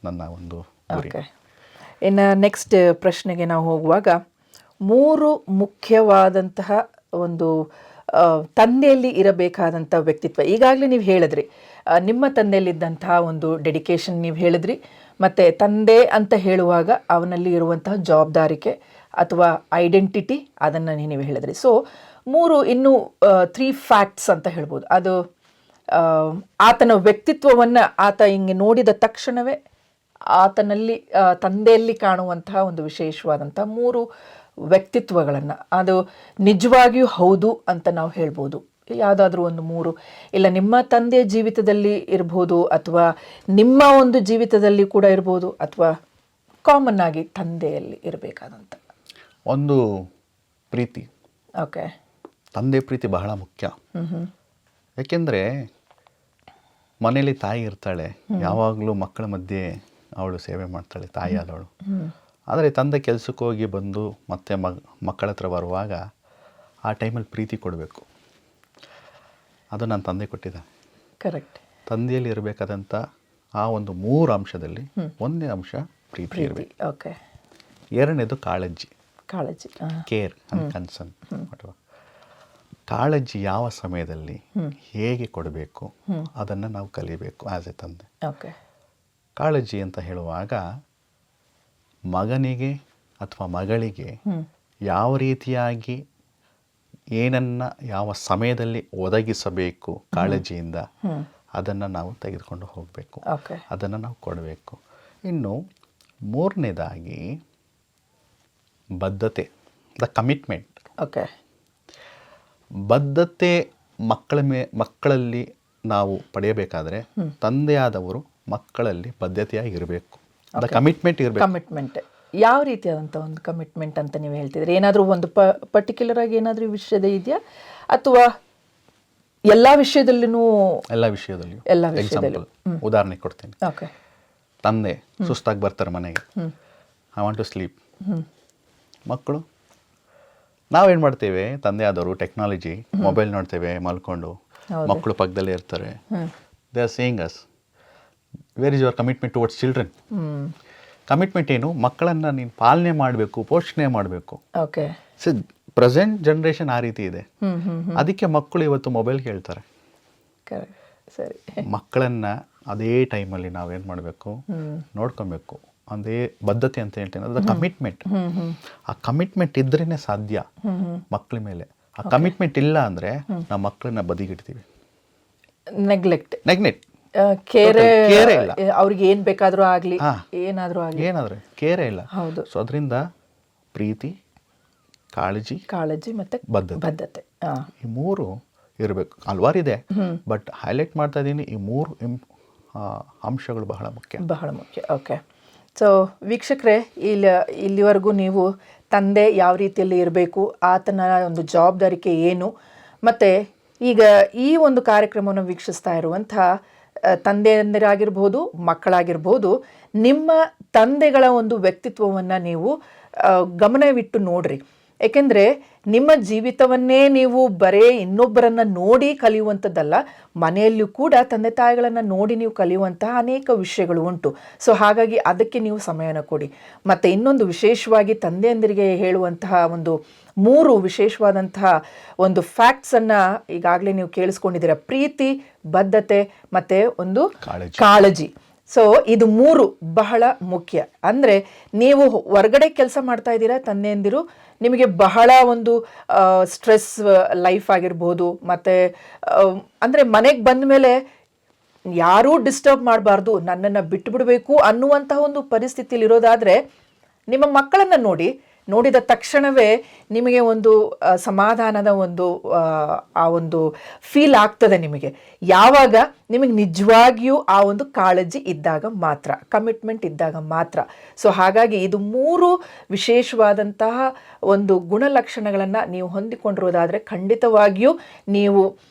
ನನ್ನ ಒಂದು ಗುರಿ. ಇನ್ನು ನೆಕ್ಸ್ಟ್ ಪ್ರಶ್ನೆಗೆ ನಾವು ಹೋಗುವಾಗ, 3 ಮುಖ್ಯವಾದಂತಹ ಒಂದು ತಂದೆಯಲ್ಲಿ ಇರಬೇಕಾದಂಥ ವ್ಯಕ್ತಿತ್ವ. ಈಗಾಗಲೇ ನೀವು ಹೇಳಿದ್ರಿ, ನಿಮ್ಮ ತಂದೆಯಲ್ಲಿದ್ದಂತಹ ಒಂದು ಡೆಡಿಕೇಶನ್ ನೀವು ಹೇಳಿದ್ರಿ, ಮತ್ತು ತಂದೆ ಅಂತ ಹೇಳುವಾಗ ಅವನಲ್ಲಿ ಇರುವಂತಹ ಜವಾಬ್ದಾರಿಕೆ ಅಥವಾ ಐಡೆಂಟಿಟಿ, ಅದನ್ನು ನೀವು ಹೇಳಿದ್ರಿ. ಸೊ 3 ಫ್ಯಾಕ್ಟ್ಸ್ ಅಂತ ಹೇಳ್ಬೋದು. ಅದು ಆತನ ವ್ಯಕ್ತಿತ್ವವನ್ನು ಆತ ಹಿಂಗೆ ನೋಡಿದ ತಕ್ಷಣವೇ ಆತನಲ್ಲಿ ತಂದೆಯಲ್ಲಿ ಕಾಣುವಂತಹ ಒಂದು ವಿಶೇಷವಾದಂಥ 3 ವ್ಯಕ್ತಿತ್ವಗಳನ್ನು, ಅದು ನಿಜವಾಗಿಯೂ ಹೌದು ಅಂತ ನಾವು ಹೇಳ್ಬೋದು. ಯಾವುದಾದ್ರೂ ಒಂದು 3, ಇಲ್ಲ ನಿಮ್ಮ ತಂದೆಯ ಜೀವಿತದಲ್ಲಿ ಇರ್ಬೋದು, ಅಥವಾ ನಿಮ್ಮ ಒಂದು ಜೀವಿತದಲ್ಲಿ ಕೂಡ ಇರ್ಬೋದು, ಅಥವಾ ಕಾಮನ್ ಆಗಿ ತಂದೆಯಲ್ಲಿ ಇರಬೇಕಾದಂಥ ಒಂದು ಪ್ರೀತಿ. ಓಕೆ. ತಂದೆ ಪ್ರೀತಿ ಬಹಳ ಮುಖ್ಯ. ಯಾಕೆಂದರೆ ಮನೇಲಿ ತಾಯಿ ಇರ್ತಾಳೆ, ಯಾವಾಗಲೂ ಮಕ್ಕಳ ಮಧ್ಯೆ ಅವಳು ಸೇವೆ ಮಾಡ್ತಾಳೆ, ತಾಯಿ ಆದವಳು. ಆದರೆ ತಂದೆ ಕೆಲಸಕ್ಕೆ ಹೋಗಿ ಬಂದು ಮತ್ತೆ ಮಕ್ಕಳ ಹತ್ರ ಬರುವಾಗ ಆ ಟೈಮಲ್ಲಿ ಪ್ರೀತಿ ಕೊಡಬೇಕು. ಅದು ನನ್ನ ತಂದೆ ಕೊಟ್ಟಿದ್ದಾನೆ. ಕರೆಕ್ಟ್. ತಂದೆಯಲ್ಲಿ ಇರಬೇಕಾದಂಥ ಆ ಒಂದು 3 ಅಂಶದಲ್ಲಿ ಒಂದೇ ಅಂಶ ಪ್ರೀತಿ ಇರಬೇಕು. ಓಕೆ. ಎರಡನೇದು ಕಾಳಜಿ, ಕೇರ್ ಆ್ಯಂಡ್ ಕನ್ಸರ್ನ್. ಕಾಳಜಿ ಯಾವ ಸಮಯದಲ್ಲಿ ಹೇಗೆ ಕೊಡಬೇಕು ಅದನ್ನು ನಾವು ಕಲಿಬೇಕು ಆ್ಯಸ್ ಎ ತಂದೆ. ಓಕೆ. ಕಾಳಜಿ ಅಂತ ಹೇಳುವಾಗ ಮಗನಿಗೆ ಅಥವಾ ಮಗಳಿಗೆ ಯಾವ ರೀತಿಯಾಗಿ ಏನನ್ನು ಯಾವ ಸಮಯದಲ್ಲಿ ಒದಗಿಸಬೇಕು ಕಾಳಜಿಯಿಂದ, ಅದನ್ನು ನಾವು ತೆಗೆದುಕೊಂಡು ಹೋಗಬೇಕು, ಅದನ್ನು ನಾವು ಕೊಡಬೇಕು. ಇನ್ನು 3ನೇದಾಗಿ ಬದ್ಧತೆ, ದ ಕಮಿಟ್ಮೆಂಟ್. ಓಕೆ. ಬದ್ಧತೆ ಮಕ್ಕಳಲ್ಲಿ ನಾವು ಪಡೆಯಬೇಕಾದ್ರೆ ತಂದೆಯಾದವರು ಮಕ್ಕಳಲ್ಲಿ ಬದ್ಧತೆಯಾಗಿರಬೇಕು, ದ ಕಮಿಟ್ಮೆಂಟ್ ಇರಬೇಕು. ಕಮಿಟ್ಮೆಂಟ್ ಯಾವ ರೀತಿಯಾದಂಥ ಒಂದು ಕಮಿಟ್ಮೆಂಟ್ ಅಂತ ನೀವು ಹೇಳ್ತಿದ್ರಿ? ಏನಾದರೂ ಒಂದು ಪರ್ಟಿಕ್ಯುಲರ್ ಆಗಿ ಏನಾದರೂ ವಿಷಯದ ಇದೆಯಾ, ಅಥವಾ ಎಲ್ಲ ವಿಷಯದಲ್ಲೂ? ಎಲ್ಲ ವಿಷಯದಲ್ಲಿಯೂ. ಉದಾಹರಣೆ ಕೊಡ್ತೀನಿ. ಓಕೆ. ತಂದೆ ಸುಸ್ತಾಗಿ ಬರ್ತಾರೆ ಮನೆಗೆ, ಐ ವಾಂಟ್ ಟು ಸ್ಲೀಪ್. ಮಕ್ಕಳು ನಾವೇನು ಮಾಡ್ತೇವೆ, ತಂದೆ ಆದವರು ಟೆಕ್ನಾಲಜಿ, ಮೊಬೈಲ್ ನೋಡ್ತೇವೆ ಮಲ್ಕೊಂಡು, ಮಕ್ಕಳು ಪಕ್ಕದಲ್ಲೇ ಇರ್ತಾರೆ. They are saying us, where is your commitment towards children? Commitment ಏನು? ಮಕ್ಕಳನ್ನು ನೀನು ಪಾಲನೆ ಮಾಡಬೇಕು, ಪೋಷಣೆ ಮಾಡಬೇಕು. ಓಕೆ. ಸೊ ಪ್ರೆಸೆಂಟ್ ಜನ್ರೇಷನ್ ಆ ರೀತಿ ಇದೆ. ಅದಕ್ಕೆ ಮಕ್ಕಳು ಇವತ್ತು ಮೊಬೈಲ್ ಕೇಳ್ತಾರೆ. ಸರಿ. ಮಕ್ಕಳನ್ನು ಅದೇ ಟೈಮಲ್ಲಿ ನಾವೇನು ಮಾಡಬೇಕು, ನೋಡ್ಕೊಬೇಕು. ಅದೇ ಬದ್ಧತೆ ಅಂತ ಹೇಳ್ತೇನೆ, ಅದು ಕಮಿಟ್ಮೆಂಟ್. ಆ ಕಮಿಟ್ಮೆಂಟ್ ಇದ್ರೇ ಸಾಧ್ಯ ಮಕ್ಕಳ ಮೇಲೆ. ಆ ಕಮಿಟ್ಮೆಂಟ್ ಇಲ್ಲ ಅಂದರೆ ನಾವು ಮಕ್ಕಳನ್ನ ಬದಿಗಿಡ್ತೀವಿ. ನೆಗ್ಲೆಕ್ಟ್ ಕೇರೇ ಇಲ್ಲ. ಅವ್ರಿಗೆ ಏನ್ ಬೇಕಾದ್ರೂ ಆಗ್ಲಿ, ಏನಾದ್ರೂ ಕೇರೇ ಇಲ್ಲ. ಹೌದು. ಸೊ ಅದರಿಂದ ಪ್ರೀತಿ, ಕಾಳಜಿ ಮತ್ತೆ ಬದ್ಧತೆ, ಈ ಮೂರು ಇರಬೇಕು. ಹಲ್ವಾರಿದೆ, ಬಟ್ ಹೈಲೈಟ್ ಮಾಡ್ತಾ ಇದ್ದೀನಿ, ಈ ಮೂರು ಅಂಶಗಳು ಬಹಳ ಮುಖ್ಯ. ಓಕೆ. ಸೊ ವೀಕ್ಷಕರೇ, ಇಲ್ಲಿವರೆಗೂ ನೀವು ತಂದೆ ಯಾವ ರೀತಿಯಲ್ಲಿ ಇರಬೇಕು, ಆತನ ಒಂದು ಜವಾಬ್ದಾರಿಕೆ ಏನು, ಮತ್ತು ಈಗ ಈ ಒಂದು ಕಾರ್ಯಕ್ರಮವನ್ನು ವೀಕ್ಷಿಸ್ತಾ ಇರುವಂಥ ತಂದೆಯಂದಿರಾಗಿರ್ಬೋದು, ಮಕ್ಕಳಾಗಿರ್ಬೋದು, ನಿಮ್ಮ ತಂದೆಗಳ ಒಂದು ವ್ಯಕ್ತಿತ್ವವನ್ನು ನೀವು ಗಮನವಿಟ್ಟು ನೋಡ್ರಿ. ಏಕೆಂದರೆ ನಿಮ್ಮ ಜೀವಿತವನ್ನೇ ನೀವು ಬರೇ ಇನ್ನೊಬ್ಬರನ್ನು ನೋಡಿ ಕಲಿಯುವಂಥದ್ದಲ್ಲ, ಮನೆಯಲ್ಲೂ ಕೂಡ ತಂದೆ ತಾಯಿಗಳನ್ನು ನೋಡಿ ನೀವು ಕಲಿಯುವಂತಹ ಅನೇಕ ವಿಷಯಗಳು ಉಂಟು. ಸೊ ಹಾಗಾಗಿ ಅದಕ್ಕೆ ನೀವು ಸಮಯನ ಕೊಡಿ. ಮತ್ತು ಇನ್ನೊಂದು ವಿಶೇಷವಾಗಿ ತಂದೆಯಂದಿರಿಗೆ ಹೇಳುವಂತಹ ಒಂದು 3 ವಿಶೇಷವಾದಂತಹ ಒಂದು ಫ್ಯಾಕ್ಟ್ಸನ್ನು ಈಗಾಗಲೇ ನೀವು ಕೇಳಿಸ್ಕೊಂಡಿದ್ದೀರ. ಪ್ರೀತಿ, ಬದ್ಧತೆ ಮತ್ತು ಒಂದು ಕಾಳಜಿ. ಸೊ ಇದು 3 ಬಹಳ ಮುಖ್ಯ. ಅಂದರೆ ನೀವು ಹೊರಗಡೆ ಕೆಲಸ ಮಾಡ್ತಾ ಇದ್ದೀರಾ ತಂದೆಯಂದಿರು, ನಿಮಗೆ ಬಹಳ ಒಂದು ಸ್ಟ್ರೆಸ್ ಲೈಫ್ ಆಗಿರ್ಬೋದು, ಮತ್ತು ಅಂದರೆ ಮನೆಗೆ ಬಂದ ಮೇಲೆ ಯಾರೂ ಡಿಸ್ಟರ್ಬ್ ಮಾಡಬಾರ್ದು, ನನ್ನನ್ನು ಬಿಟ್ಟು ಬಿಡಬೇಕು ಅನ್ನುವಂತಹ ಒಂದು ಪರಿಸ್ಥಿತಿಯಲ್ಲಿ ಇರೋದಾದರೆ ನಿಮ್ಮ ಮಕ್ಕಳನ್ನು ನೋಡಿದ ತಕ್ಷಣವೇ ನಿಮಗೆ ಒಂದು ಸಮಾಧಾನದ ಒಂದು ಫೀಲ್ ಆಗ್ತದೆ ನಿಮಗೆ. ಯಾವಾಗ ನಿಮಗೆ ನಿಜವಾಗಿಯೂ ಆ ಒಂದು ಕಾಳಜಿ ಇದ್ದಾಗ ಮಾತ್ರ, ಕಮಿಟ್ಮೆಂಟ್ ಇದ್ದಾಗ ಮಾತ್ರ. ಸೊ ಹಾಗಾಗಿ ಇದು 3 ವಿಶೇಷವಾದಂತಹ ಒಂದು ಗುಣಲಕ್ಷಣಗಳನ್ನು ನೀವು ಹೊಂದಿಕೊಂಡಿರೋದಾದರೆ ಖಂಡಿತವಾಗಿಯೂ ನೀವು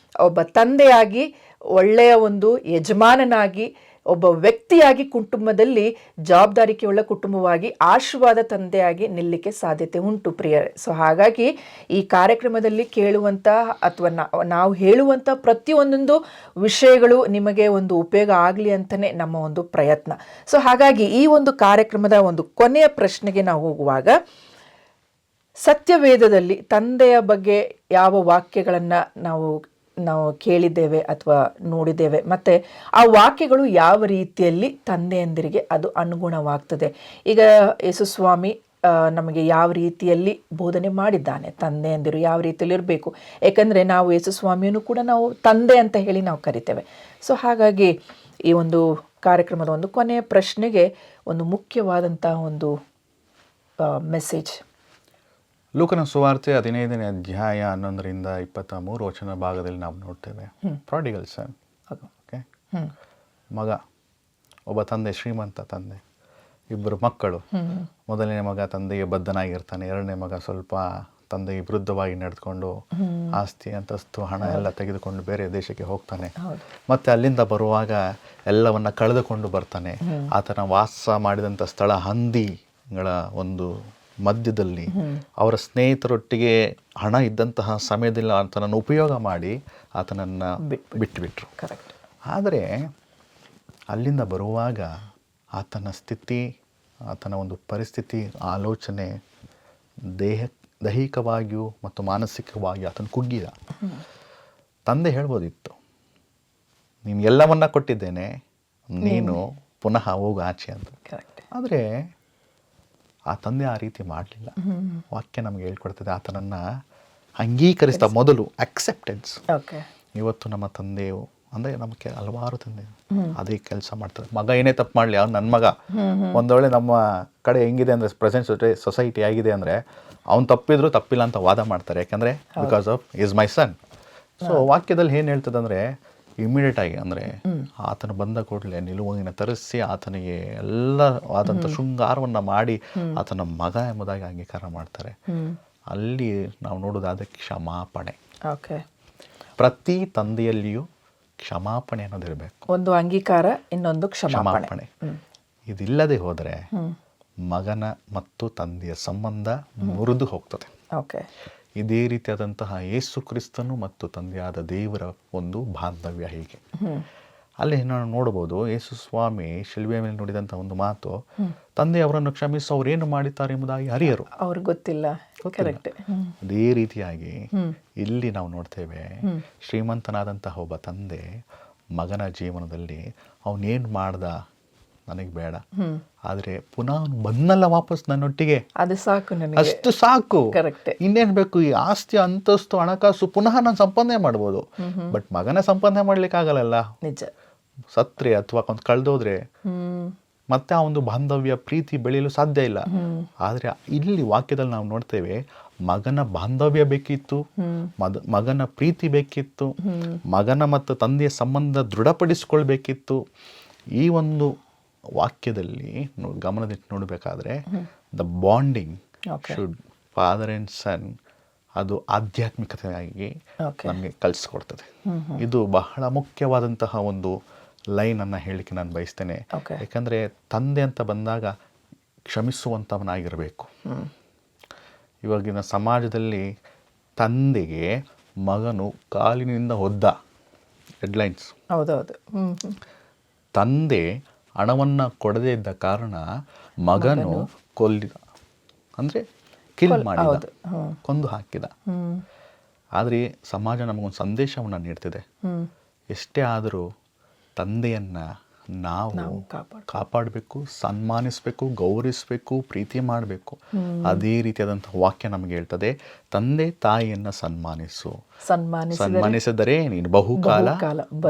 ಒಬ್ಬ ತಂದೆಯಾಗಿ, ಒಳ್ಳೆಯ ಒಂದು ಯಜಮಾನನಾಗಿ, ಒಬ್ಬ ವ್ಯಕ್ತಿಯಾಗಿ, ಕುಟುಂಬದಲ್ಲಿ ಜವಾಬ್ದಾರಿಕೆಯುಳ್ಳ ಕುಟುಂಬವಾಗಿ, ಆಶೀರ್ವಾದ ತಂದೆಯಾಗಿ ನಿಲ್ಲಕ್ಕೆ ಸಾಧ್ಯತೆ ಉಂಟು ಪ್ರಿಯರೇ. ಸೊ ಹಾಗಾಗಿ ಈ ಕಾರ್ಯಕ್ರಮದಲ್ಲಿ ಕೇಳುವಂಥ ಅಥವಾ ನಾವು ಹೇಳುವಂಥ ಪ್ರತಿಯೊಂದೊಂದು ವಿಷಯಗಳು ನಿಮಗೆ ಒಂದು ಉಪಯೋಗ ಆಗಲಿ ಅಂತಲೇ ನಮ್ಮ ಒಂದು ಪ್ರಯತ್ನ. ಸೊ ಹಾಗಾಗಿ ಈ ಒಂದು ಕಾರ್ಯಕ್ರಮದ ಒಂದು ಕೊನೆಯ ಪ್ರಶ್ನೆಗೆ ನಾವು ಹೋಗುವಾಗ, ಸತ್ಯವೇದದಲ್ಲಿ ತಂದೆಯ ಬಗ್ಗೆ ಯಾವ ವಾಕ್ಯಗಳನ್ನು ನಾವು ಕೇಳಿದ್ದೇವೆ ಅಥವಾ ನೋಡಿದ್ದೇವೆ, ಮತ್ತು ಆ ವಾಕ್ಯಗಳು ಯಾವ ರೀತಿಯಲ್ಲಿ ತಂದೆಯಂದಿರಿಗೆ ಅದು ಅನುಗುಣವಾಗ್ತದೆ? ಈಗ ಯೇಸುಸ್ವಾಮಿ ನಮಗೆ ಯಾವ ರೀತಿಯಲ್ಲಿ ಬೋಧನೆ ಮಾಡಿದ್ದಾನೆ, ತಂದೆಯಂದಿರು ಯಾವ ರೀತಿಯಲ್ಲಿ ಇರಬೇಕು. ಏಕೆಂದರೆ ನಾವು ಯೇಸುಸ್ವಾಮಿಯನ್ನು ಕೂಡ ನಾವು ತಂದೆ ಅಂತ ಹೇಳಿ ನಾವು ಕರಿತೇವೆ. ಸೊ ಹಾಗಾಗಿ ಈ ಒಂದು ಕಾರ್ಯಕ್ರಮದ ಒಂದು ಕೊನೆಯ ಪ್ರಶ್ನೆಗೆ ಒಂದು ಮುಖ್ಯವಾದಂಥ ಒಂದು ಮೆಸೇಜ್. ಲೂಕನ ಸುವಾರ್ತೆ 15ನೇ ಅಧ್ಯಾಯ 11ರಿಂದ 23 ವಚನ ಭಾಗದಲ್ಲಿ ನಾವು ನೋಡ್ತೇವೆ. ಪ್ರಾಡಿಗಲ್ ಸನ್, ಓಕೆ, ಮಗ, ಒಬ್ಬ ತಂದೆ, ಶ್ರೀಮಂತ ತಂದೆ, 2 ಮಕ್ಕಳು. ಮೊದಲನೇ ಮಗ ತಂದೆಗೆ ಬದ್ಧನಾಗಿರ್ತಾನೆ, 2ನೇ ಮಗ ಸ್ವಲ್ಪ ತಂದೆಗೆ ವಿರುದ್ಧವಾಗಿ ನಡೆದುಕೊಂಡು ಆಸ್ತಿ, ಅಂತಸ್ತು, ಹಣ ಎಲ್ಲ ತೆಗೆದುಕೊಂಡು ಬೇರೆ ದೇಶಕ್ಕೆ ಹೋಗ್ತಾನೆ. ಮತ್ತೆ ಅಲ್ಲಿಂದ ಬರುವಾಗ ಎಲ್ಲವನ್ನ ಕಳೆದುಕೊಂಡು ಬರ್ತಾನೆ. ಆತನ ವಾಸ ಮಾಡಿದಂಥ ಸ್ಥಳ ಹಂದಿಗಳ ಒಂದು ಮಧ್ಯದಲ್ಲಿ ಅವರ ಸ್ನೇಹಿತರೊಟ್ಟಿಗೆ ಹಣ ಇದ್ದಂತಹ ಸಮಯದಲ್ಲಿ ಆತನನ್ನು ಉಪಯೋಗ ಮಾಡಿ ಆತನನ್ನು ಬಿಟ್ಟುಬಿಟ್ರು. ಆದರೆ ಅಲ್ಲಿಂದ ಬರುವಾಗ ಆತನ ಸ್ಥಿತಿ, ಆತನ ಒಂದು ಪರಿಸ್ಥಿತಿ, ಆಲೋಚನೆ ದೈಹಿಕವಾಗಿಯೂ ಮತ್ತು ಮಾನಸಿಕವಾಗಿಯೂ ಆತನ ಕುಗ್ಗಿದ. ತಂದೆ ಹೇಳ್ಬೋದಿತ್ತು, ನೀನು ಎಲ್ಲವನ್ನ ಕೊಟ್ಟಿದ್ದೇನೆ, ನೀನು ಪುನಃ ಹೋಗು ಆಚೆ ಅಂತ. ಆದರೆ ಆ ತಂದೆ ಆ ರೀತಿ ಮಾಡಲಿಲ್ಲ. ವಾಕ್ಯ ನಮಗೆ ಹೇಳ್ಕೊಡ್ತದೆ, ಆತನನ್ನು ಅಂಗೀಕರಿಸಿದ ಮೊದಲು ಅಕ್ಸೆಪ್ಟೆನ್ಸ್. ಇವತ್ತು ನಮ್ಮ ತಂದೆಯು ಅಂದರೆ ನಮಗೆ ಹಲವಾರು ತಂದೆ ಅದೇ ಕೆಲಸ ಮಾಡ್ತಾರೆ. ಮಗ ಏನೇ ತಪ್ಪು ಮಾಡಲಿ, ಅವ್ನು ನನ್ನ ಮಗ. ಒಂದು ವೇಳೆ ನಮ್ಮ ಕಡೆ ಹೆಂಗಿದೆ ಅಂದರೆ, ಪ್ರೆಸೆಂಟ್ ಸೊಸೈಟಿ ಆಗಿದೆ ಅಂದರೆ, ಅವ್ನು ತಪ್ಪಿದ್ರು ತಪ್ಪಿಲ್ಲ ಅಂತ ವಾದ ಮಾಡ್ತಾರೆ. ಯಾಕಂದರೆ because of is my son. So ವಾಕ್ಯದಲ್ಲಿ ಏನು ಹೇಳ್ತದೆ ಅಂದರೆ, ಇಮಿಡಿಯೇಟ್ ಆಗಿ ಅಂದರೆ ಆತನು ಬಂದ ಕೂಡಲೇ ನಿಲುವಂಗಿನ ತರಿಸಿ ಆತನಿಗೆ ಎಲ್ಲ ಆದಂಥ ಶೃಂಗಾರವನ್ನು ಮಾಡಿ ಆತನ ಮಗ ಎಂಬುದಾಗಿ ಅಂಗೀಕಾರ ಮಾಡ್ತಾರೆ. ಅಲ್ಲಿ ನಾವು ನೋಡೋದಾದ ಕ್ಷಮಾಪಣೆ. ಪ್ರತಿ ತಂದೆಯಲ್ಲಿಯೂ ಕ್ಷಮಾಪಣೆ ಅನ್ನೋದಿರಬೇಕು. ಒಂದು ಅಂಗೀಕಾರ, ಇನ್ನೊಂದು ಕ್ಷಮಾಪಣೆ. ಇದಿಲ್ಲದೆ ಹೋದರೆ ಮಗನ ಮತ್ತು ತಂದೆಯ ಸಂಬಂಧ ಮುರಿದು ಹೋಗ್ತದೆ. ಇದೇ ರೀತಿಯಾದಂತಹ ಯೇಸು ಕ್ರಿಸ್ತನು ಮತ್ತು ತಂದೆಯಾದ ದೇವರ ಒಂದು ಬಾಂಧವ್ಯ ಹೀಗೆ. ಅಲ್ಲಿ ನಾವು ನೋಡ್ಬೋದು ಯೇಸು ಸ್ವಾಮಿ ಶಿಲ್ಬೆಯ ಮೇಲೆ ನುಡಿದಂಥ ಒಂದು ಮಾತು, ತಂದೆ ಅವರನ್ನು ಕ್ಷಮಿಸಿ ಅವರೇನು ಮಾಡಿದ್ದಾರೆ ಎಂಬುದಾಗಿ ಅರಿಯರು, ಅವ್ರಿಗೆ ಗೊತ್ತಿಲ್ಲ. ಕರೆಕ್ಟ್. ಅದೇ ರೀತಿಯಾಗಿ ಇಲ್ಲಿ ನಾವು ನೋಡ್ತೇವೆ, ಶ್ರೀಮಂತನಾದಂತಹ ಒಬ್ಬ ತಂದೆ ಮಗನ ಜೀವನದಲ್ಲಿ ಅವನೇನು ಮಾಡ್ದ ನನಗೆ ಬೇಡ, ಆದರೆ ಪುನಃ ಅವನು ಬಂದಲ್ಲ ವಾಪಸ್ ನನ್ನೊಟ್ಟಿಗೆ, ಅದು ಸಾಕು ನನಗೆ, ಅಷ್ಟು ಸಾಕು. ಕರೆಕ್ಟ್. ಇನ್ನೇನು ಬೇಕು? ಈ ಆಸ್ತಿ ಅಂತಸ್ತು ಹಣಕಾಸು ಪುನಃ ನಾನು ಸಂಪಾದನೆ ಮಾಡ್ಬೋದು, ಬಟ್ ಮಗನ ಸಂಪಾದನೆ ಮಾಡ್ಲಿಕ್ಕೆ ಆಗಲ್ಲ. ನಿಜ. ಸತ್ರೆ ಅಥವಾ ಕಳೆದೋದ್ರೆ ಮತ್ತೆ ಆ ಒಂದು ಬಾಂಧವ್ಯ ಪ್ರೀತಿ ಬೆಳೆಯಲು ಸಾಧ್ಯ ಇಲ್ಲ. ಆದರೆ ಇಲ್ಲಿ ವಾಕ್ಯದಲ್ಲಿ ನಾವು ನೋಡ್ತೇವೆ, ಮಗನ ಬಾಂಧವ್ಯ ಬೇಕಿತ್ತು, ಮಗನ ಪ್ರೀತಿ ಬೇಕಿತ್ತು, ಮಗನ ಮತ್ತು ತಂದೆಯ ಸಂಬಂಧ ದೃಢಪಡಿಸ್ಕೊಳ್ಬೇಕಿತ್ತು. ಈ ಒಂದು ವಾಕ್ಯದಲ್ಲಿ ಗಮನದಿಟ್ಟು ನೋಡಬೇಕಾದ್ರೆ the bonding should father and son, ಅದು ಆಧ್ಯಾತ್ಮಿಕತೆಯಾಗಿ ನಮಗೆ ಕಲಿಸ್ಕೊಡ್ತದೆ. ಇದು ಬಹಳ ಮುಖ್ಯವಾದಂತಹ ಒಂದು ಲೈನನ್ನು ಹೇಳಲಿಕ್ಕೆ ನಾನು ಬಯಸ್ತೇನೆ. ಯಾಕಂದರೆ ತಂದೆ ಅಂತ ಬಂದಾಗ ಕ್ಷಮಿಸುವಂಥವನಾಗಿರಬೇಕು. ಇವಾಗಿನ ಸಮಾಜದಲ್ಲಿ ತಂದೆಗೆ ಮಗನು ಕಾಲಿನಿಂದ ಒದ್ದ, ಹೆಡ್ಲೈನ್ಸ್. ಹೌದೌದು. ತಂದೆ ಹಣವನ್ನು ಕೊಡದೇ ಇದ್ದ ಕಾರಣ ಮಗನು ಕೊಲ್ಲಿದ, ಅಂದರೆ ಕಿಲ್ ಮಾಡಿದ, ಕೊಂದು ಹಾಕಿದ. ಆದರೆ ಸಮಾಜ ನಮಗೊಂದು ಸಂದೇಶವನ್ನು ನೀಡ್ತಿದೆ, ಎಷ್ಟೇ ಆದರೂ ತಂದೆಯನ್ನು ನಾವು ಕಾಪಾಡಬೇಕು, ಸನ್ಮಾನಿಸಬೇಕು, ಗೌರವಿಸಬೇಕು, ಪ್ರೀತಿ ಮಾಡಬೇಕು. ಅದೇ ರೀತಿಯಾದಂಥ ವಾಕ್ಯ ನಮಗೆ ಹೇಳ್ತದೆ, ತಂದೆ ತಾಯಿಯನ್ನು ಸನ್ಮಾನಿಸಿದರೆ ನೀನು ಬಹುಕಾಲ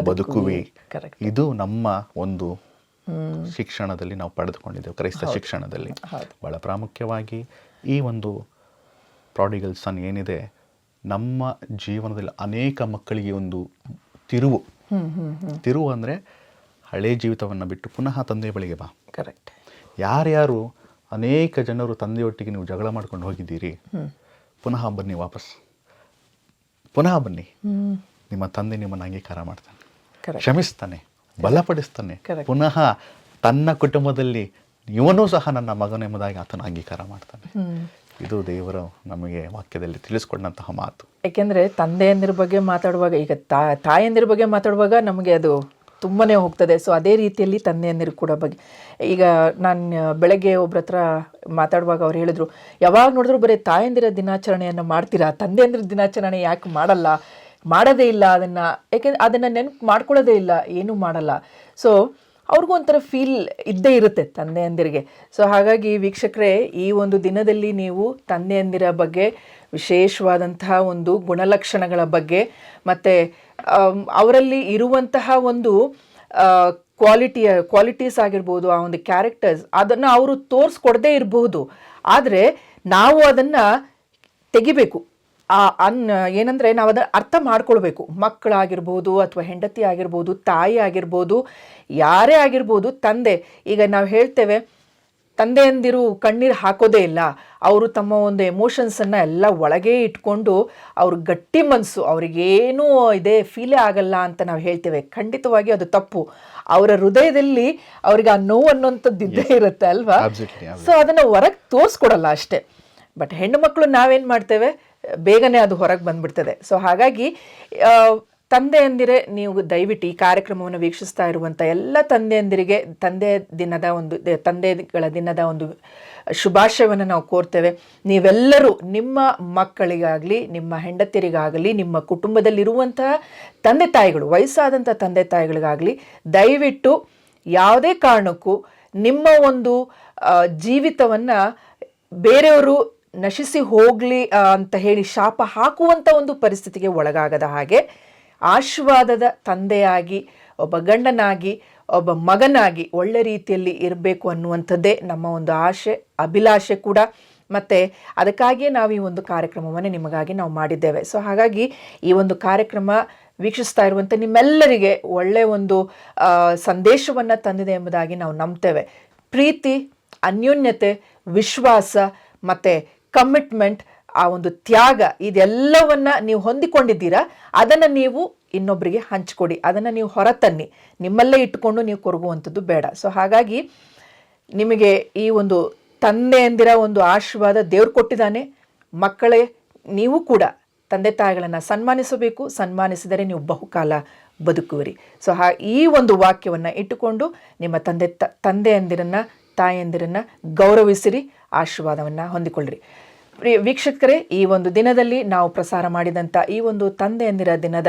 ಬದುಕುವೆ. ಇದು ನಮ್ಮ ಒಂದು ಶಿಕ್ಷಣದಲ್ಲಿ ನಾವು ಪಡೆದುಕೊಂಡಿದ್ದೇವೆ, ಕ್ರೈಸ್ತ ಶಿಕ್ಷಣದಲ್ಲಿ. ಬಹಳ ಪ್ರಾಮುಖ್ಯವಾಗಿ ಈ ಒಂದು ಪ್ರಾಡಿಗಲ್ ಸನ್ ಏನಿದೆ, ನಮ್ಮ ಜೀವನದಲ್ಲಿ ಅನೇಕ ಮಕ್ಕಳಿಗೆ ಒಂದು ತಿರುವು ಅಂದರೆ ಹಳೆ ಜೀವಿತವನ್ನು ಬಿಟ್ಟು ಪುನಃ ತಂದೆ ಬಳಿಗೆ ಬಾ. ಕರೆಕ್ಟ್. ಯಾರ್ಯಾರು ಅನೇಕ ಜನರು ತಂದೆಯೊಟ್ಟಿಗೆ ನೀವು ಜಗಳ ಮಾಡ್ಕೊಂಡು ಹೋಗಿದ್ದೀರಿ, ಪುನಃ ಬನ್ನಿ, ವಾಪಸ್ ಪುನಃ ಬನ್ನಿ. ನಿಮ್ಮ ತಂದೆ ನಿಮ್ಮನ್ನು ಅಂಗೀಕಾರ ಮಾಡ್ತಾನೆ, ಕ್ಷಮಿಸ್ತಾನೆ, ಬಲಪಡಿಸ್ತಾನೆ. ಪುನಃ ತನ್ನ ಕುಟುಂಬದಲ್ಲಿ ಇವನೂ ಸಹ ನನ್ನ ಮಗನೆಂಬುದಾಗಿ ಆತನ ಅಂಗೀಕಾರ ಮಾಡ್ತಾನೆ. ಇದು ದೇವರು ನಮಗೆ ವಾಕ್ಯದಲ್ಲಿ ತಿಳಿಸ್ಕೊಂಡಂತಹ ಮಾತು. ಯಾಕೆಂದರೆ ತಂದೆಯಂದಿರ ಬಗ್ಗೆ ಮಾತಾಡುವಾಗ, ಈಗ ತಾಯಂದಿರ ಬಗ್ಗೆ ಮಾತಾಡುವಾಗ ನಮಗೆ ಅದು ತುಂಬನೇ ಹೋಗ್ತದೆ. ಸೊ ಅದೇ ರೀತಿಯಲ್ಲಿ ತಂದೆಯಂದಿರು ಕೂಡ ಬಗ್ಗೆ, ಈಗ ನಾನು ಬೆಳಗ್ಗೆ ಒಬ್ರ ಹತ್ರ ಮಾತಾಡುವಾಗ ಅವ್ರು ಹೇಳಿದ್ರು, ಯಾವಾಗ ನೋಡಿದ್ರು ಬರೀ ತಾಯಂದಿರ ದಿನಾಚರಣೆಯನ್ನು ಮಾಡ್ತೀರಾ, ತಂದೆಯಂದಿರ ದಿನಾಚರಣೆ ಯಾಕೆ ಮಾಡೋದೇ ಇಲ್ಲ ಅದನ್ನು, ಯಾಕೆಂದ್ರೆ ಅದನ್ನು ನೆನಪು ಮಾಡ್ಕೊಳ್ಳೋದೇ ಇಲ್ಲ, ಏನೂ ಮಾಡಲ್ಲ. ಸೊ ಅವ್ರಿಗೂ ಒಂಥರ ಫೀಲ್ ಇದ್ದೇ ಇರುತ್ತೆ ತಂದೆಯಂದಿರಿಗೆ. ಸೊ ಹಾಗಾಗಿ ವೀಕ್ಷಕರೇ, ಈ ಒಂದು ದಿನದಲ್ಲಿ ನೀವು ತಂದೆಯಂದಿರ ಬಗ್ಗೆ ವಿಶೇಷವಾದಂತಹ ಒಂದು ಗುಣಲಕ್ಷಣಗಳ ಬಗ್ಗೆ ಮತ್ತು ಅವರಲ್ಲಿ ಇರುವಂತಹ ಒಂದು ಕ್ವಾಲಿಟೀಸ್ ಆಗಿರ್ಬೋದು, ಆ ಒಂದು ಕ್ಯಾರೆಕ್ಟರ್ಸ್, ಅದನ್ನು ಅವರು ತೋರಿಸ್ಕೊಡದೇ ಇರಬಹುದು, ಆದರೆ ನಾವು ಅದನ್ನು ತೆಗಿಬೇಕು. ಏನಂದರೆ ನಾವು ಅದನ್ನು ಅರ್ಥ ಮಾಡ್ಕೊಳ್ಬೇಕು. ಮಕ್ಕಳಾಗಿರ್ಬೋದು ಅಥವಾ ಹೆಂಡತಿ ಆಗಿರ್ಬೋದು, ತಾಯಿ ಆಗಿರ್ಬೋದು, ಯಾರೇ ಆಗಿರ್ಬೋದು, ತಂದೆ. ಈಗ ನಾವು ಹೇಳ್ತೇವೆ ತಂದೆಯಂದಿರು ಕಣ್ಣೀರು ಹಾಕೋದೇ ಇಲ್ಲ, ಅವರು ತಮ್ಮ ಒಂದು ಎಮೋಷನ್ಸನ್ನು ಎಲ್ಲ ಒಳಗೆ ಇಟ್ಕೊಂಡು ಅವ್ರ ಗಟ್ಟಿ ಮನಸ್ಸು, ಅವ್ರಿಗೇನೂ ಇದೇ ಫೀಲೇ ಆಗಲ್ಲ ಅಂತ ನಾವು ಹೇಳ್ತೇವೆ. ಖಂಡಿತವಾಗಿ ಅದು ತಪ್ಪು. ಅವರ ಹೃದಯದಲ್ಲಿ ಅವ್ರಿಗೆ ಆ ನೋವು ಅನ್ನೋಂಥದ್ದು ಇದ್ದೇ ಇರುತ್ತೆ ಅಲ್ವಾ. ಸೊ ಅದನ್ನು ಹೊರಗೆ ತೋರಿಸ್ಕೊಡಲ್ಲ ಅಷ್ಟೇ. ಬಟ್ ಹೆಣ್ಣು ಮಕ್ಕಳು ನಾವೇನು ಮಾಡ್ತೇವೆ, ಬೇಗನೆ ಅದು ಹೊರಗೆ ಬಂದ್ಬಿಡ್ತದೆ. ಸೊ ಹಾಗಾಗಿ ತಂದೆಯಂದಿರೇ, ನೀವು ದಯವಿಟ್ಟು ಈ ಕಾರ್ಯಕ್ರಮವನ್ನು ವೀಕ್ಷಿಸ್ತಾ ಇರುವಂಥ ಎಲ್ಲ ತಂದೆಯಂದಿರಿಗೆ ತಂದೆಗಳ ದಿನದ ಒಂದು ಶುಭಾಶಯವನ್ನು ನಾವು ಕೋರ್ತೇವೆ. ನೀವೆಲ್ಲರೂ ನಿಮ್ಮ ಮಕ್ಕಳಿಗಾಗಲಿ, ನಿಮ್ಮ ಹೆಂಡತಿಯರಿಗಾಗಲಿ, ನಿಮ್ಮ ಕುಟುಂಬದಲ್ಲಿರುವಂತಹ ತಂದೆ ತಾಯಿಗಳು, ವಯಸ್ಸಾದಂಥ ತಂದೆ ತಾಯಿಗಳಿಗಾಗಲಿ, ದಯವಿಟ್ಟು ಯಾವುದೇ ಕಾರಣಕ್ಕೂ ನಿಮ್ಮ ಒಂದು ಜೀವಿತವನ್ನು ಬೇರೆಯವರು ನಶಿಸಿ ಹೋಗಲಿ ಅಂತ ಹೇಳಿ ಶಾಪ ಹಾಕುವಂಥ ಒಂದು ಪರಿಸ್ಥಿತಿಗೆ ಒಳಗಾಗದ ಹಾಗೆ ಆಶೀರ್ವಾದದ ತಂದೆಯಾಗಿ, ಒಬ್ಬ ಗಂಡನಾಗಿ, ಒಬ್ಬ ಮಗನಾಗಿ ಒಳ್ಳೆ ರೀತಿಯಲ್ಲಿ ಇರಬೇಕು ಅನ್ನುವಂಥದ್ದೇ ನಮ್ಮ ಒಂದು ಆಶೆ, ಅಭಿಲಾಷೆ ಕೂಡ. ಮತ್ತು ಅದಕ್ಕಾಗಿಯೇ ನಾವು ಈ ಒಂದು ಕಾರ್ಯಕ್ರಮವನ್ನು ನಿಮಗಾಗಿ ನಾವು ಮಾಡಿದ್ದೇವೆ. ಸೊ ಹಾಗಾಗಿ ಈ ಒಂದು ಕಾರ್ಯಕ್ರಮ ವೀಕ್ಷಿಸ್ತಾ ಇರುವಂಥ ನಿಮ್ಮೆಲ್ಲರಿಗೆ ಒಳ್ಳೆಯ ಒಂದು ಸಂದೇಶವನ್ನು ತಂದಿದೆ ಎಂಬುದಾಗಿ ನಾವು ನಂಬ್ತೇವೆ. ಪ್ರೀತಿ, ಅನ್ಯೋನ್ಯತೆ, ವಿಶ್ವಾಸ ಮತ್ತು ಕಮಿಟ್ಮೆಂಟ್, ಆ ಒಂದು ತ್ಯಾಗ, ಇದೆಲ್ಲವನ್ನು ನೀವು ಹೊಂದಿಕೊಂಡಿದ್ದೀರಾ. ಅದನ್ನು ನೀವು ಇನ್ನೊಬ್ಬರಿಗೆ ಹಂಚಿಕೊಡಿ, ಅದನ್ನು ನೀವು ಹೊರತನ್ನಿ, ನಿಮ್ಮಲ್ಲೇ ಇಟ್ಟುಕೊಂಡು ನೀವು ಕೊರಗುವಂಥದ್ದು ಬೇಡ. ಸೊ ಹಾಗಾಗಿ ನಿಮಗೆ ಈ ಒಂದು ತಂದೆಯಂದಿರ ಒಂದು ಆಶೀರ್ವಾದ ದೇವ್ರು ಕೊಟ್ಟಿದ್ದಾನೆ. ಮಕ್ಕಳೇ, ನೀವು ಕೂಡ ತಂದೆ ತಾಯಿಗಳನ್ನು ಸನ್ಮಾನಿಸಬೇಕು. ಸನ್ಮಾನಿಸಿದರೆ ನೀವು ಬಹುಕಾಲ ಬದುಕುವಿರಿ. ಸೊ ಈ ಒಂದು ವಾಕ್ಯವನ್ನು ಇಟ್ಟುಕೊಂಡು ನಿಮ್ಮ ತಂದೆಯಂದಿರನ್ನು ತಾಯಂದಿರನ್ನು ಗೌರವಿಸಿರಿ, ಆಶೀರ್ವಾದವನ್ನು ಹೊಂದಿಕೊಳ್ಳಿರಿ. ಪ್ರಿಯ ವೀಕ್ಷಕರೇ, ಈ ಒಂದು ದಿನದಲ್ಲಿ ನಾವು ಪ್ರಸಾರ ಮಾಡಿದಂಥ ಈ ಒಂದು ತಂದೆಯಂದಿರ ದಿನದ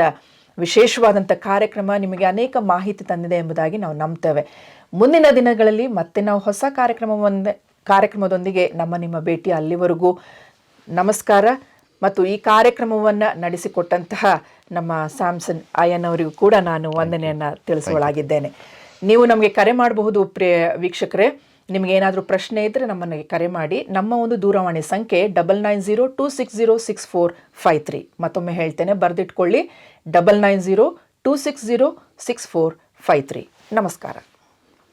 ವಿಶೇಷವಾದಂಥ ಕಾರ್ಯಕ್ರಮ ನಿಮಗೆ ಅನೇಕ ಮಾಹಿತಿ ತಂದಿದೆ ಎಂಬುದಾಗಿ ನಾವು ನಂಬ್ತೇವೆ. ಮುಂದಿನ ದಿನಗಳಲ್ಲಿ ಮತ್ತೆ ನಾವು ಹೊಸ ಕಾರ್ಯಕ್ರಮದೊಂದಿಗೆ ನಿಮ್ಮ ಭೇಟಿ. ಅಲ್ಲಿವರೆಗೂ ನಮಸ್ಕಾರ. ಮತ್ತು ಈ ಕಾರ್ಯಕ್ರಮವನ್ನು ನಡೆಸಿಕೊಟ್ಟಂತಹ ನಮ್ಮ ಸ್ಯಾಮ್ಸನ್ ಅಯ್ಯನವರಿಗೂ ಕೂಡ ನಾನು ವಂದನೆಯನ್ನು ತಿಳಿಸುವಳಾಗಿದ್ದೇನೆ. ನೀವು ನಮಗೆ ಕರೆ ಮಾಡಬಹುದು ಪ್ರಿಯ ವೀಕ್ಷಕರೇ. ನಿಮಗೇನಾದರೂ ಪ್ರಶ್ನೆ ಇದ್ದರೆ ನಮ್ಮನ್ನು ಕರೆ ಮಾಡಿ. ನಮ್ಮ ಒಂದು ದೂರವಾಣಿ ಸಂಖ್ಯೆ 9902606453. ಮತ್ತೊಮ್ಮೆ ಹೇಳ್ತೇನೆ, ಬರೆದಿಟ್ಕೊಳ್ಳಿ, 9902606453. ನಮಸ್ಕಾರ.